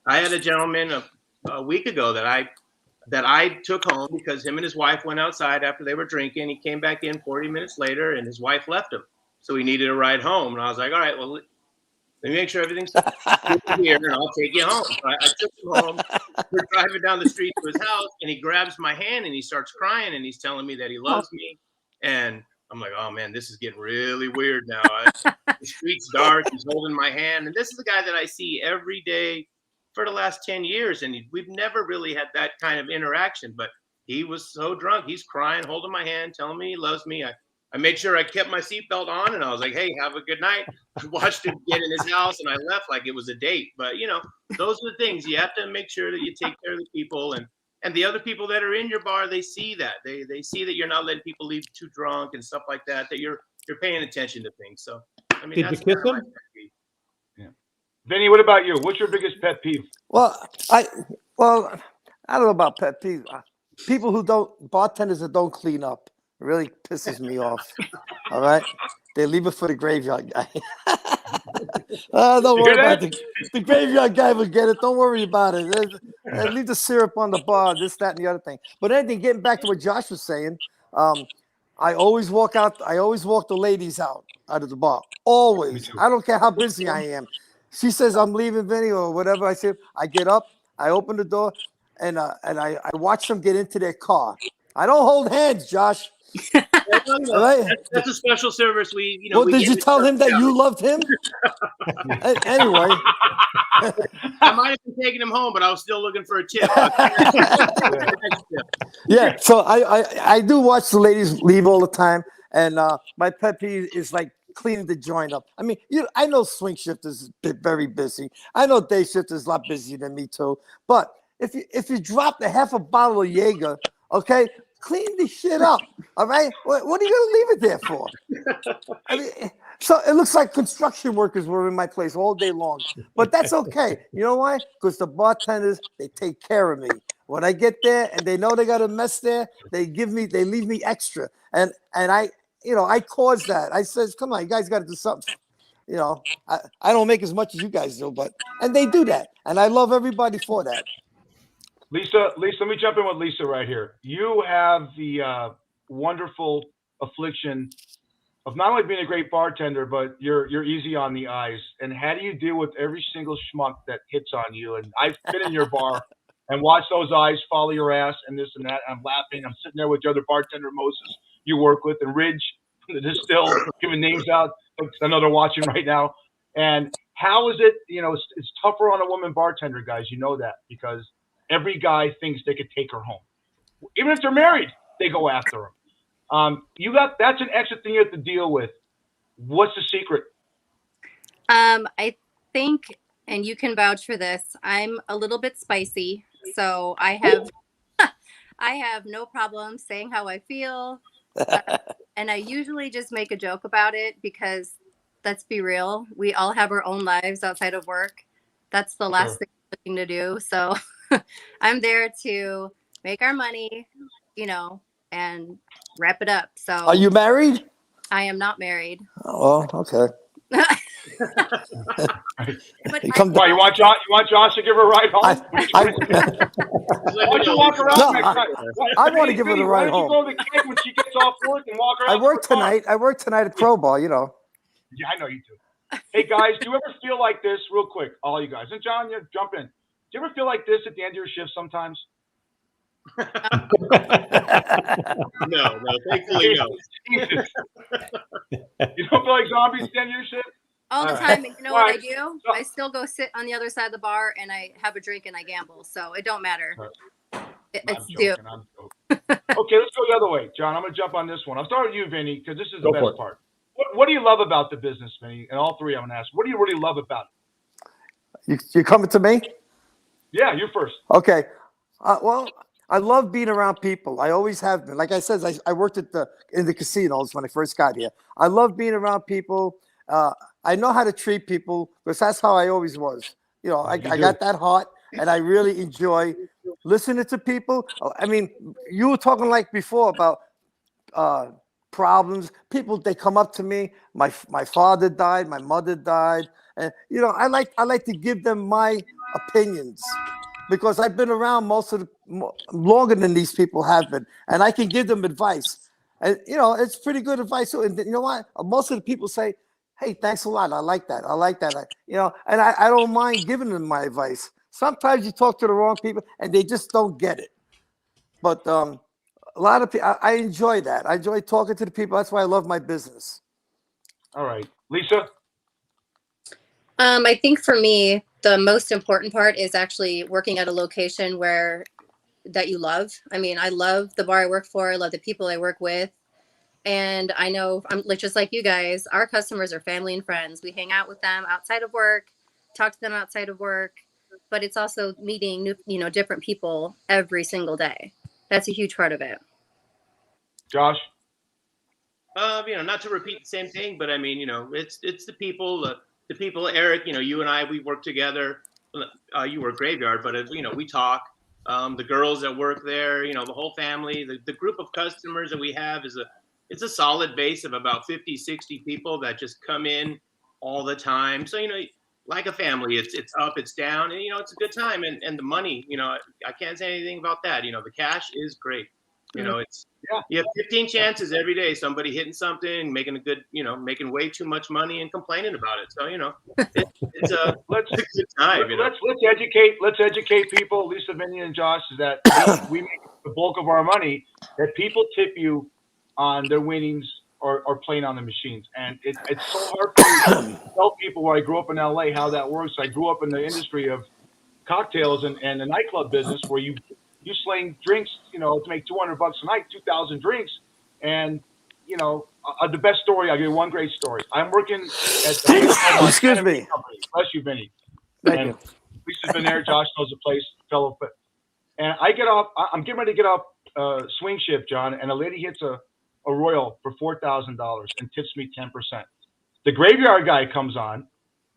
I had a gentleman a week ago that I took home because him and his wife went outside after they were drinking. He came back in 40 minutes later, and his wife left him, so he needed a ride home. And I was like, all right, well, let me make sure everything's here, and I'll take you home. So I took him home. We're driving down the street to his house, and he grabs my hand, and he starts crying, and he's telling me that he loves me. And I'm like, oh, man, this is getting really weird now. The street's dark. He's holding my hand. And this is the guy that I see every day for the last 10 years, and we've never really had that kind of interaction. But he was so drunk. He's crying, holding my hand, telling me he loves me. I made sure I kept my seatbelt on, and I was like, hey, have a good night. I watched him get in his house, and I left like it was a date. But, those are the things. You have to make sure that you take care of the people, and the other people that are in your bar, they see that. They see that you're not letting people leave too drunk and stuff like that you're paying attention to things. So, I mean, Did you kiss him? Yeah. Vinny, what about you? What's your biggest pet peeve? Well, I don't know about pet peeve. Bartenders that don't clean up really pisses me off. All right, they leave it for the graveyard guy. Don't worry about the graveyard guy will get it. Don't worry about it. Leave the syrup on the bar, this, that, and the other thing. But anything, getting back to what Josh was saying, I always walk the ladies out of the bar. Always. I don't care how busy I am. She says I'm leaving, Vinny, or whatever. I say, I get up, I open the door, and I watch them get into their car. I don't hold hands, Josh. Right? That's a special service. Did you tell him that you loved him? Anyway, I might have been taking him home, but I was still looking for a tip. Yeah. So I do watch the ladies leave all the time, and my pet peeve is like cleaning the joint up. I mean, I know swing shift is very busy. I know day shift is a lot busier than me too. But if you drop the half a bottle of Jaeger, okay, clean the shit up. All right, what are you gonna leave it there for? I mean, so it looks like construction workers were in my place all day long. But that's okay. You know why? Because the bartenders, they take care of me. When I get there and they know they got a mess there, they leave me extra. And I caused that. I says, come on, you guys got to do something. I don't make as much as you guys do, and they do that. And I love everybody for that. Lisa, let me jump in with Lisa right here. You have the wonderful affliction of not only being a great bartender, but you're easy on the eyes. And how do you deal with every single schmuck that hits on you? And I've been in your bar, and watch those eyes follow your ass and this and that. I'm laughing. I'm sitting there with the other bartender, Moses, you work with, and Ridge, the distill, giving names out. I know they're watching right now. And how is it, it's tougher on a woman bartender, guys. You know that, because every guy thinks they could take her home. Even if they're married, they go after them. That's an extra thing you have to deal with. What's the secret? I think, and you can vouch for this, I'm a little bit spicy, so I have no problem saying how I feel, and I usually just make a joke about it, because let's be real, we all have our own lives outside of work. That's the last thing I'm looking to do. So I'm there to make our money, and wrap it up. So Are you married? I am not married. Oh, okay. But Why, you want Josh to give her a ride home? Why don't you walk around? No, next time? I want to give her the ride home. Why don't you go to the keg when she gets off work and walk around? I work tonight at Crowbar, Yeah, I know you do. Hey, guys, do you ever feel like this, real quick, all you guys? And John, you jump in. Do you ever feel like this at the end of your shift sometimes? No, thankfully no. You don't feel like zombies at the end of your shift? all the time, and you know what I do? I still go sit on the other side of the bar and I have a drink and I gamble. So it don't matter. It's due. I'm joking. Okay, let's go the other way. John, I'm going to jump on this one. I'll start with you, Vinny, because this is the best part. What do you love about the business, Vinny? And all three I'm going to ask. What do you really love about it? You coming to me? Yeah, you're first. Okay. Well, I love being around people. I always have been. Like I said, I worked in the casinos when I first got here. I love being around people. I know how to treat people, because that's how I always was. I got that heart, and I really enjoy listening to people. I mean, you were talking like before about problems. People, they come up to me. My father died. My mother died, and I like to give them my opinions, because I've been around longer than these people have been, and I can give them advice. And it's pretty good advice too. And you know what? Most of the people say, "Hey, thanks a lot. I like that. I like that." And I don't mind giving them my advice. Sometimes you talk to the wrong people and they just don't get it. But a lot of people, I enjoy that. I enjoy talking to the people. That's why I love my business. All right, Lisa. I think for me, the most important part is actually working at a location that you love. I mean, I love the bar I work for. I love the people I work with. And I know, I'm just like you guys, our customers are family and friends. We hang out with them outside of work, talk to them outside of work, but it's also meeting new, different people every single day. That's a huge part of it. Josh? Not to repeat the same thing, but I mean, it's the people, the people, Eric, you and I, we work together. You work graveyard, but we talk. The girls that work there, the whole family, the group of customers that we have it's a solid base of about 50, 60 people that just come in all the time. So, like a family, it's up, it's down, and, it's a good time. And the money, I can't say anything about that. The cash is great. You have 15 chances every day, somebody hitting something, making a good, making way too much money and complaining about it. So, it's a good time. Let's educate people, Lisa, Vinny, and Josh, is that we make the bulk of our money, that people tip you on their winnings or playing on the machines. And it's so hard for me to tell people, where I grew up in LA, how that works. I grew up in the industry of cocktails and the nightclub business, where you sling drinks, to make $200 a night, 2,000 drinks. And, the best story, I'll give you one great story. I'm working at the Excuse me. company. Bless you, Vinny. Thank you. Lisa's been there. Josh knows the place, fellow. And I get off, I'm getting ready to get off swing shift, John, and a lady hits a Royal for $4,000 and tips me 10%. The graveyard guy comes on.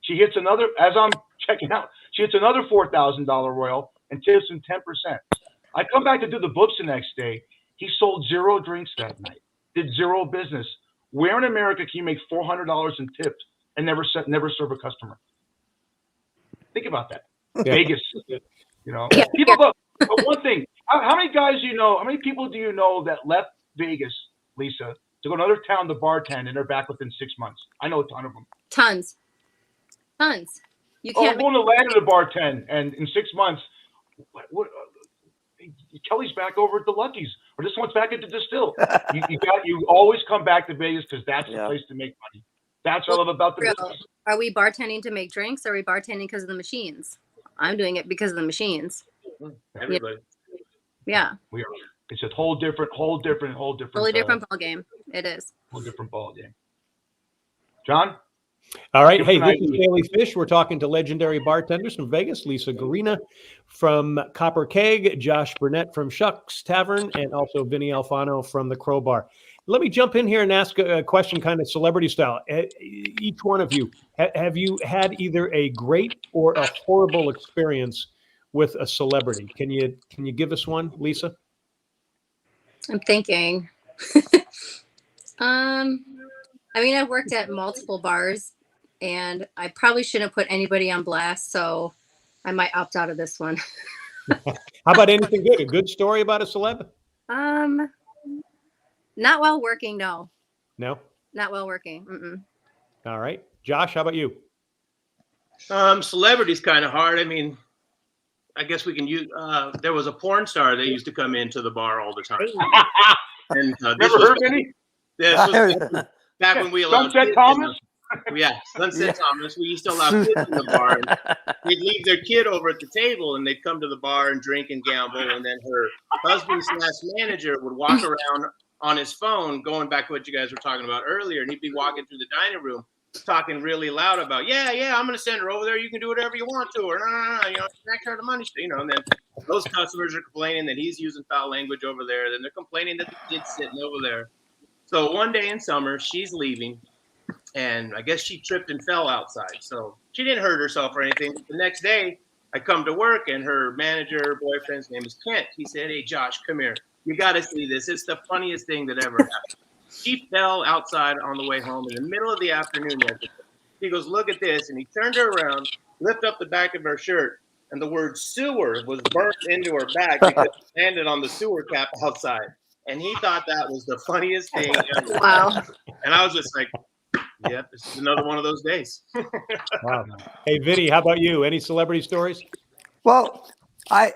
She hits another, as I'm checking out, she hits another $4,000 Royal and tips him 10%. I come back to do the books the next day. He sold 0 drinks that night, did 0 business. Where in America can you make $400 in tips and never serve a customer? Think about that. Yeah. Vegas, people look. But one thing, how many guys do you know? How many people do you know that left Vegas, Lisa, to go to another town to bartend, and they're back within 6 months? I know a ton of them. Tons. You can't. I'm going to Atlanta to bartend, and in 6 months, Kelly's back over at the Lucky's, or this one's back at the Distill. You always come back to Vegas because that's the place to make money. That's what I love about the business. Are we bartending to make drinks? Or are we bartending because of the machines? I'm doing it because of the machines. Everybody. Yeah. We are. It's a whole different. Totally different ball game. It is. Whole different ball game. John? All right. Hey, this is Daly Fish. We're talking to legendary bartenders from Vegas, Lisa Garina from Copper Keg, Josh Burnett from Shucks Tavern, and also Vinny Alfano from the Crowbar. Let me jump in here and ask a question kind of celebrity style. Each one of you, have you had either a great or a horrible experience with a celebrity? Can you give us one, Lisa? I'm thinking. I mean, I've worked at multiple bars, and I probably shouldn't put anybody on blast, so I might opt out of this one. How about anything good? A good story about a celeb? Not while working, no. No? Not while working. Mm-mm. All right. Josh, how about you? Celebrity's kind of hard. I mean, I guess we can use. There was a porn star that used to come into the bar all the time. And Never heard of any? This was back when we allowed Sunset Thomas. Sunset Thomas. We used to allow kids in the bar, and they'd leave their kid over at the table, and they'd come to the bar and drink and gamble. And then her husband/manager would walk around on his phone, going back to what you guys were talking about earlier, and he'd be walking through the dining room, talking really loud about, yeah, I'm going to send her over there. You can do whatever you want to her. No, next her the money, and then those customers are complaining that he's using foul language over there. Then they're complaining that the kid's sitting over there. So one day in summer, she's leaving, and I guess she tripped and fell outside. So she didn't hurt herself or anything. The next day, I come to work, and her boyfriend's name is Kent. He said, "Hey, Josh, come here. You got to see this. It's the funniest thing that ever happened." She fell outside on the way home in the middle of the afternoon yesterday. He goes, "Look at this." And he turned her around, lifted up the back of her shirt, and the word sewer was burnt into her back because it landed on the sewer cap outside. And he thought that was the funniest thing ever. Wow. And I was just like, yep, this is another one of those days. Wow. Hey, Vinny, how about you? Any celebrity stories? Well, I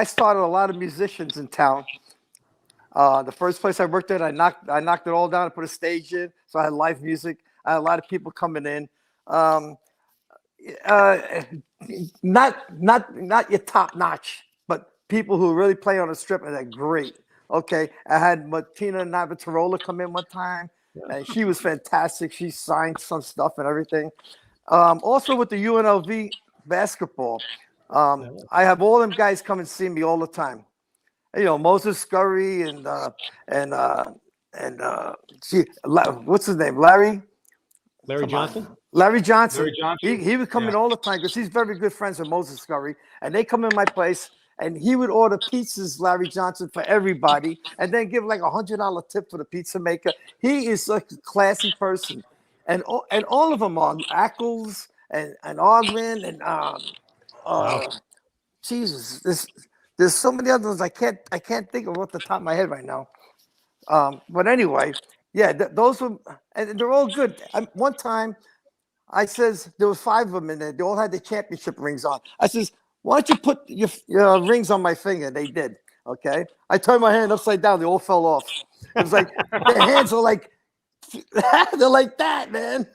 started a lot of musicians in town. The first place I worked at, I knocked it all down and put a stage in, so I had live music. I had a lot of people coming in. Not your top notch, but people who really play on the strip and they're great. Okay, I had Martina Navratilova come in one time, and she was fantastic. She signed some stuff and everything. Also with the UNLV basketball, I have all them guys come and see me all the time. Moses Scurry and what's his name? Larry Johnson? Larry Johnson. Larry Johnson. He would come in all the time because he's very good friends with Moses Scurry, and they come in my place, and he would order pizzas, Larry Johnson, for everybody, and then give like $100 tip for the pizza maker. He is like a classy person, and all of them are Ackles and Ogman and Wow. Jesus. There's so many others I can't think of off the top of my head right now. But anyway, yeah, those were, and they're all good. One time, I says there was 5 of them in there. They all had the championship rings on. I says, "Why don't you put your rings on my finger?" They did. Okay. I turned my hand upside down. They all fell off. It was like their hands are like they're like that, man.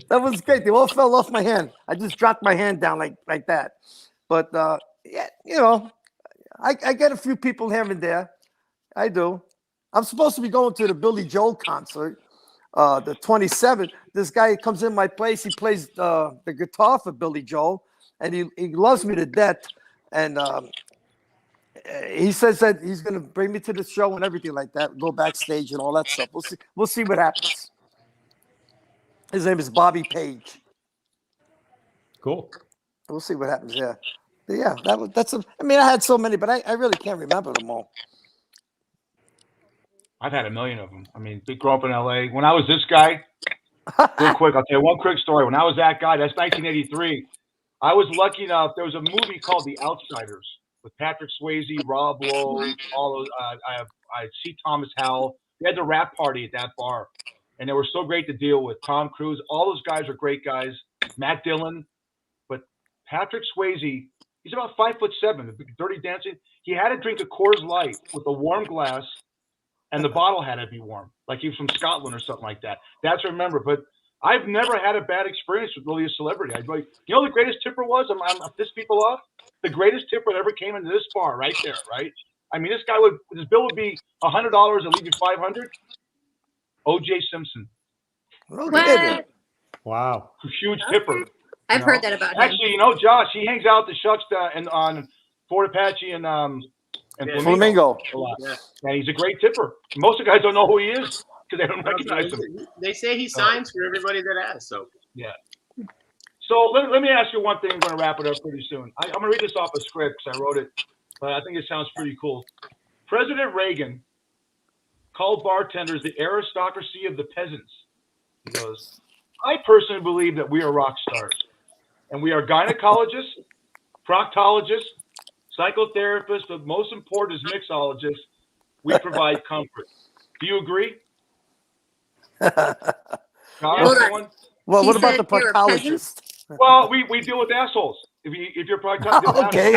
That was great. They all fell off my hand. I just dropped my hand down like that. But yeah, I get a few people here and there. I do. I'm supposed to be going to the Billy Joel concert, the 27th. This guy comes in my place. He plays the guitar for Billy Joel, and he loves me to death. And he says that he's going to bring me to the show and everything like that, go backstage and all that stuff. We'll see what happens. His name is Bobby Page. Cool. We'll see what happens. Yeah. But yeah, I had so many, but I really can't remember them all. I've had a million of them. I mean, we grew up in LA. When I was this guy, real quick, I'll tell you one quick story. When I was that guy, that's 1983. I was lucky enough. There was a movie called The Outsiders with Patrick Swayze, Rob Lowe, all those. I see Thomas Howell. We had the rap party at that bar, and they were so great to deal with. Tom Cruise, all those guys are great guys. Matt Dillon, but Patrick Swayze He's about 5'7", Dirty Dancing. He had to drink a Coors Light with a warm glass, and the bottle had to be warm, like he was from Scotland or something like that. That's what I remember. But I've never had a bad experience with really a celebrity. I'd like, you know, the greatest tipper was. I'm piss people off. The greatest tipper that ever came into this bar, right there, right. I mean, this guy his bill would be $100 and leave you $500. O.J. Simpson. What? Wow. Huge tipper. I've heard that about him. Actually, you know, Josh, he hangs out at the Shucks and on Fort Apache and Flamingo. A lot. Yeah. And he's a great tipper. Most of the guys don't know who he is because they don't recognize him. They say he signs for everybody that asks. So yeah. So let me ask you one thing. I'm going to wrap it up pretty soon. I'm going to read this off a script because I wrote it, but I think it sounds pretty cool. President Reagan called bartenders the aristocracy of the peasants. He goes, I personally believe that we are rock stars. And we are gynecologists, proctologists, psychotherapists, but most important is mixologists. We provide comfort. Do you agree? Well, what about the proctologist? Well, we deal with assholes. If you're proctologist, okay,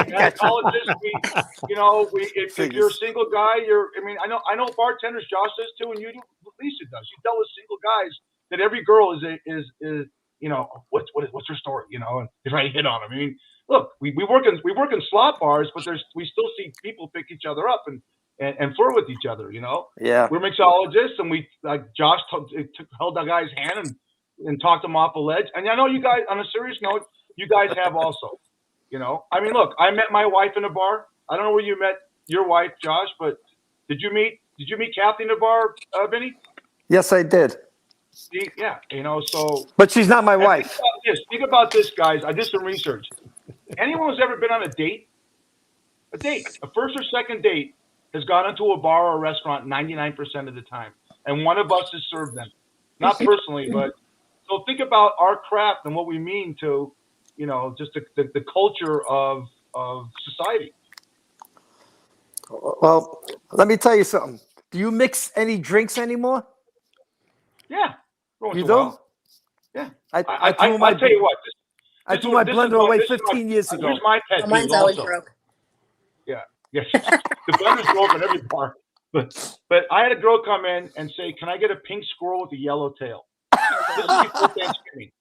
if you're a single guy, I know bartenders, Josh does too, and you do, Lisa does. You dealt with single guys that every girl is what's her story, and you try to hit on them. I mean, look, we work in slot bars, but we still see people pick each other up and flirt with each other, Yeah. We're mixologists, and Josh held that guy's hand and talked him off a ledge. And I know you guys, on a serious note, you guys have also, I mean, look, I met my wife in a bar. I don't know where you met your wife, Josh, but did you meet Kathy in a bar, Vinny? Yes, I did. See, yeah, so. But she's not my wife. Think about this, guys. I did some research. Anyone who's ever been on a first or second date, has gone into a bar or a restaurant 99% of the time, and one of us has served them. Not personally, but so think about our craft and what we mean to, just the culture of society. Well, let me tell you something. Do you mix any drinks anymore? Yeah. You do? Yeah. I tell you what. I threw my blender away 15 years ago. Here's my pet Mine's peeve always also. broke. Yeah. The blender's broke in every bar. But I had a girl come in and say, "Can I get a pink squirrel with a yellow tail?" This is before Thanksgiving.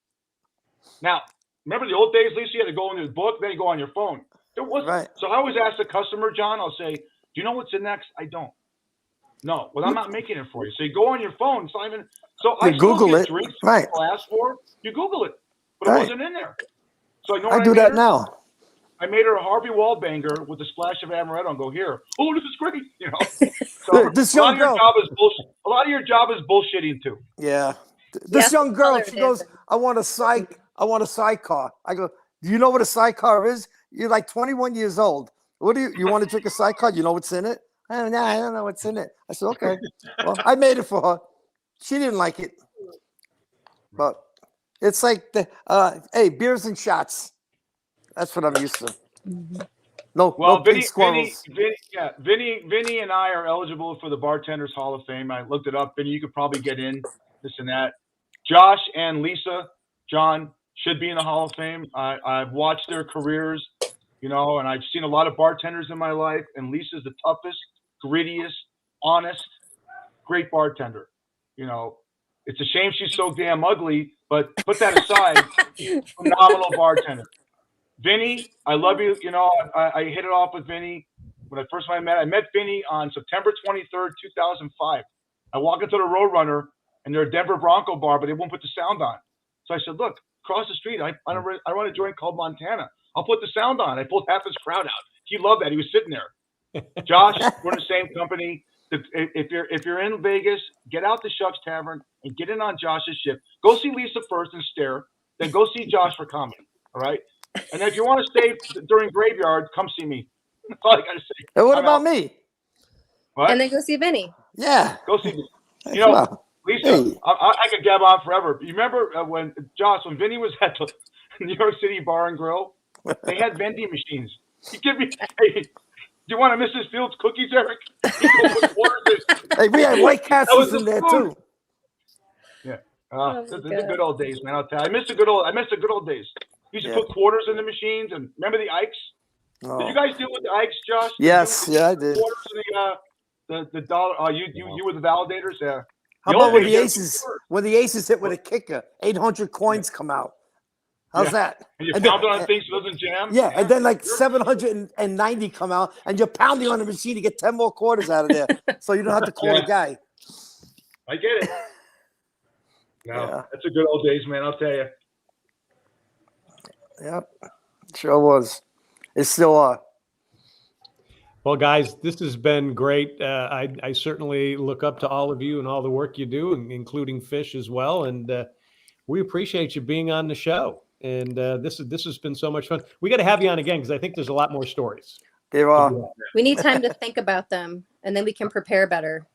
Now, remember the old days, Lisa? You had to go into the book, then you go on your phone. There wasn't. Right. So I always ask the customer, John, I'll say, "Do you know what's in next?" I don't. No. Well, I'm not making it for you. So you go on your phone, Simon. So I Google it. Drinks Right. people ask for. You Google it, but Right. it wasn't in there. So I do that now. I made her a Harvey Wallbanger with a splash of amaretto and go, here. Oh, this is great. So This a lot young of your girl. job is bullshit. A lot of your job is bullshitting too. Yeah. This young girl, color she it goes, is. I want a sidecar. I go, do you know what a sidecar is? You're like 21 years old. What do you want to drink a sidecar? You know what's in it? I don't know what's in it. I said, okay. Well, I made it for her. She didn't like it. But it's like hey, beers and shots. That's what I'm used to. No, Well, no pink squirrels. Vinny and I are eligible for the Bartenders Hall of Fame. I looked it up. Vinny, you could probably get in, this and that. Josh and Lisa, John, should be in the Hall of Fame. I've watched their careers, and I've seen a lot of bartenders in my life, and Lisa's the toughest, grittiest, honest, great bartender. It's a shame she's so damn ugly, but put that aside, phenomenal bartender. Vinny, I love you. I hit it off with Vinny when I first met. I met Vinny on September 23rd, 2005. I walk into the Roadrunner, and they're a Denver Bronco bar, but they won't put the sound on. So I said, look, across the street, I run a joint called Montana. I'll put the sound on. I pulled half his crowd out. He loved that. He was sitting there. Josh, we're in the same company. If you're in Vegas, get out the Shucks Tavern and get in on Josh's ship. Go see Lisa first and stare. Then go see Josh for comedy. All right? And if you want to stay during Graveyard, come see me. That's all I got to say. And what about me? What? And then go see Vinny. Yeah. Go see me. Well, Lisa, hey. I could gab on forever. You remember when Vinny was at the New York City Bar and Grill? They had vending machines. You give me, hey, do you want a Mrs. Fields cookies, Eric? Hey, we had White Castles in there too. Yeah. The good old days, man. I'll tell you. I miss the good old days. Used to put quarters in the machines, and remember the Ikes? Oh. Did you guys deal with the Ikes, Josh? Yes, yeah, I did. The dollar. You were the validators. Yeah. How The about old when days, the yeah, Aces? When the Aces hit with a kicker, 800 coins come out. How's that? And you And pound then- on things so it doesn't jam. Yeah, and then like 790 come out, and you're pounding on the machine to get 10 more quarters out of there, so you don't have to call a guy. I get it. No, Yeah. that's a good old days, man. I'll tell you. Yep, sure was. It still are. Well, guys, this has been great. I certainly look up to all of you and all the work you do, including Fish as well. And we appreciate you being on the show. And this has been so much fun. We got to have you on again because I think there's a lot more stories. There are. We need time to think about them, and then we can prepare better.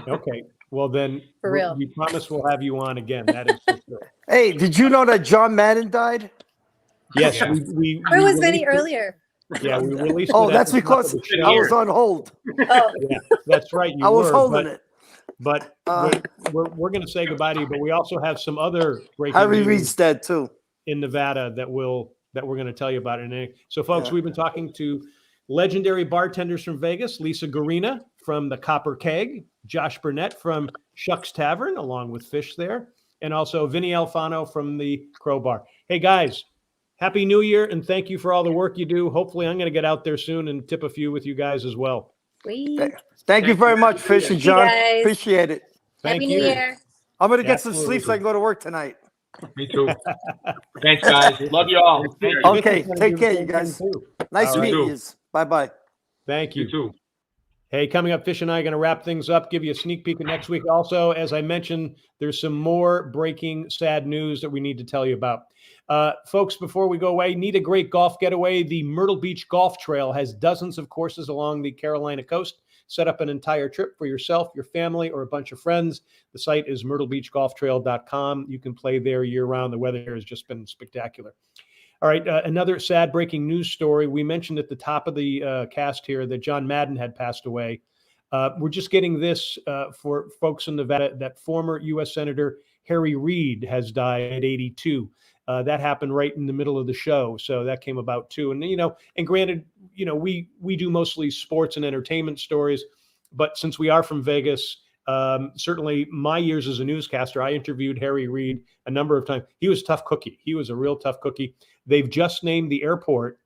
Okay. Well, then For real. we promise we'll have you on again. That is for sure. Hey, did you know that John Madden died? Yes, Yeah. Where was Vinny released it- earlier? Yeah, we released. Oh, it at that's the top because of the show. I was on hold. Oh, Yeah, that's right. You I was were, holding it. But we're going to say goodbye to you. But we also have some other breaking Harry news Reid's dead too. in Nevada that we're going to tell you about. So, folks, Yeah. we've been talking to legendary bartenders from Vegas, Lisa Garina from the Copper Keg, Josh Burnett from Shucks Tavern, along with Fish there, and also Vinny Alfano from the Crowbar. Hey, guys, Happy New Year, and thank you for all the work you do. Hopefully, I'm going to get out there soon and tip a few with you guys as well. sweet. Thank you very much, Fish and John. guys. Appreciate it. Thank Happy you. New Year. I'm gonna get some Absolutely. sleep so I can go to work tonight. Me too. Thanks, guys. Love you all. Thank you. Okay, Fish is gonna take do the care, same you guys. thing, too. Nice All right. meeting you. Bye bye. Thank you. You too. Hey, coming up, Fish and I are going to wrap things up, give you a sneak peek of next week. Also, as I mentioned, there's some more breaking sad news that we need to tell you about. Folks, before we go away, need a great golf getaway? The Myrtle Beach Golf Trail has dozens of courses along the Carolina coast. Set up an entire trip for yourself, your family, or a bunch of friends. The site is myrtlebeachgolftrail.com. You can play there year-round. The weather here has just been spectacular. All right, another sad breaking news story. We mentioned at the top of the cast here that John Madden had passed away. We're just getting this for folks in Nevada that former U.S. Senator Harry Reid has died at 82. That happened right in the middle of the show, so that came about too. And and granted, we do mostly sports and entertainment stories, but since we are from Vegas, certainly my years as a newscaster, I interviewed Harry Reid a number of times. He was a tough cookie. He was a real tough cookie. They've just named the airport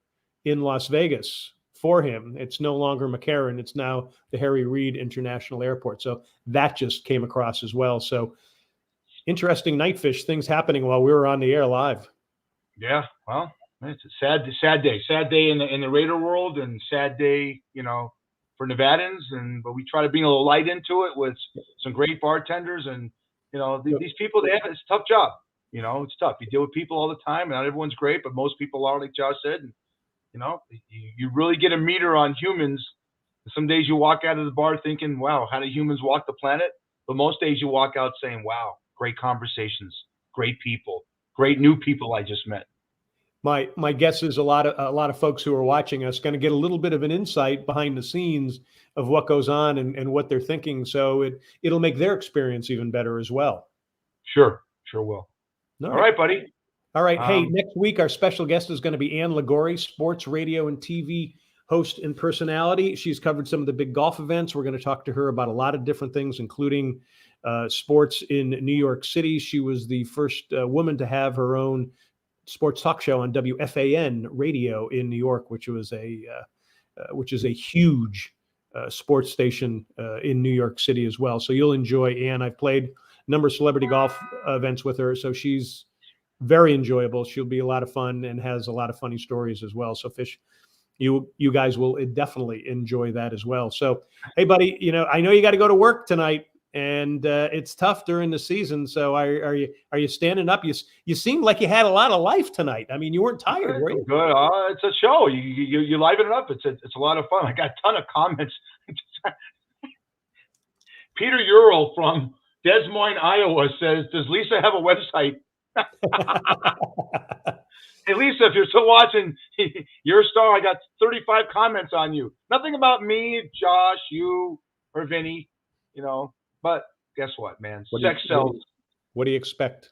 in Las Vegas for him. It's no longer McCarran. It's now the Harry Reid International Airport. So that just came across as well. So interesting night, Fish. Things happening while we were on the air live. Yeah. Well, it's a sad day. Sad day in the Raider world, and sad day, for Nevadans. But we try to bring a little light into it with some great bartenders, and these people. It's a tough job. It's tough. You deal with people all the time, and not everyone's great, but most people are, like Josh said. And you really get a meter on humans. Some days you walk out of the bar thinking, "Wow, how do humans walk the planet?" But most days you walk out saying, "Wow, great conversations, great people, great new people I just met." My guess is a lot of folks who are watching us going to get a little bit of an insight behind the scenes of what goes on and what they're thinking. So it'll make their experience even better as well. Sure will. All right, buddy. All right. Hey, next week our special guest is going to be Ann Ligori, sports radio and TV host and personality. She's covered some of the big golf events. We're going to talk to her about a lot of different things, including sports in New York City. She was the first woman to have her own sports talk show on WFAN radio in New York, which is a huge sports station in New York City as well. So you'll enjoy Ann. I've played a number of celebrity golf events with her, so she's very enjoyable. She'll be a lot of fun and has a lot of funny stories as well. So Fish, you guys will definitely enjoy that as well. So, hey, buddy, I know you got to go to work tonight, and it's tough during the season. So are you standing up? You seemed like you had a lot of life tonight. I mean, you weren't tired, were you? Good. It's a show. You liven it up. It's a lot of fun. I got a ton of comments. Peter Ural from Des Moines, Iowa says, "Does Lisa have a website?" Hey, Lisa, if you're still watching, you're a star. I got 35 comments on you. Nothing about me, Josh, you, or Vinny, But guess what, man? Sex sells. What do you expect?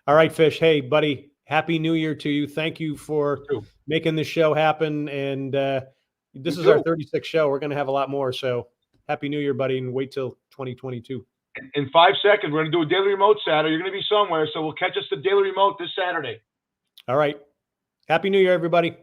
All right, Fish. Hey, buddy. Happy New Year to you. Thank you for Too. making this show happen. And this You is our too. 36th show. We're going to have a lot more. So Happy New Year, buddy, and wait till 2022. In 5 seconds, we're going to do a daily remote Saturday. You're going to be somewhere, so we'll catch us the daily remote this Saturday. All right. Happy New Year, everybody.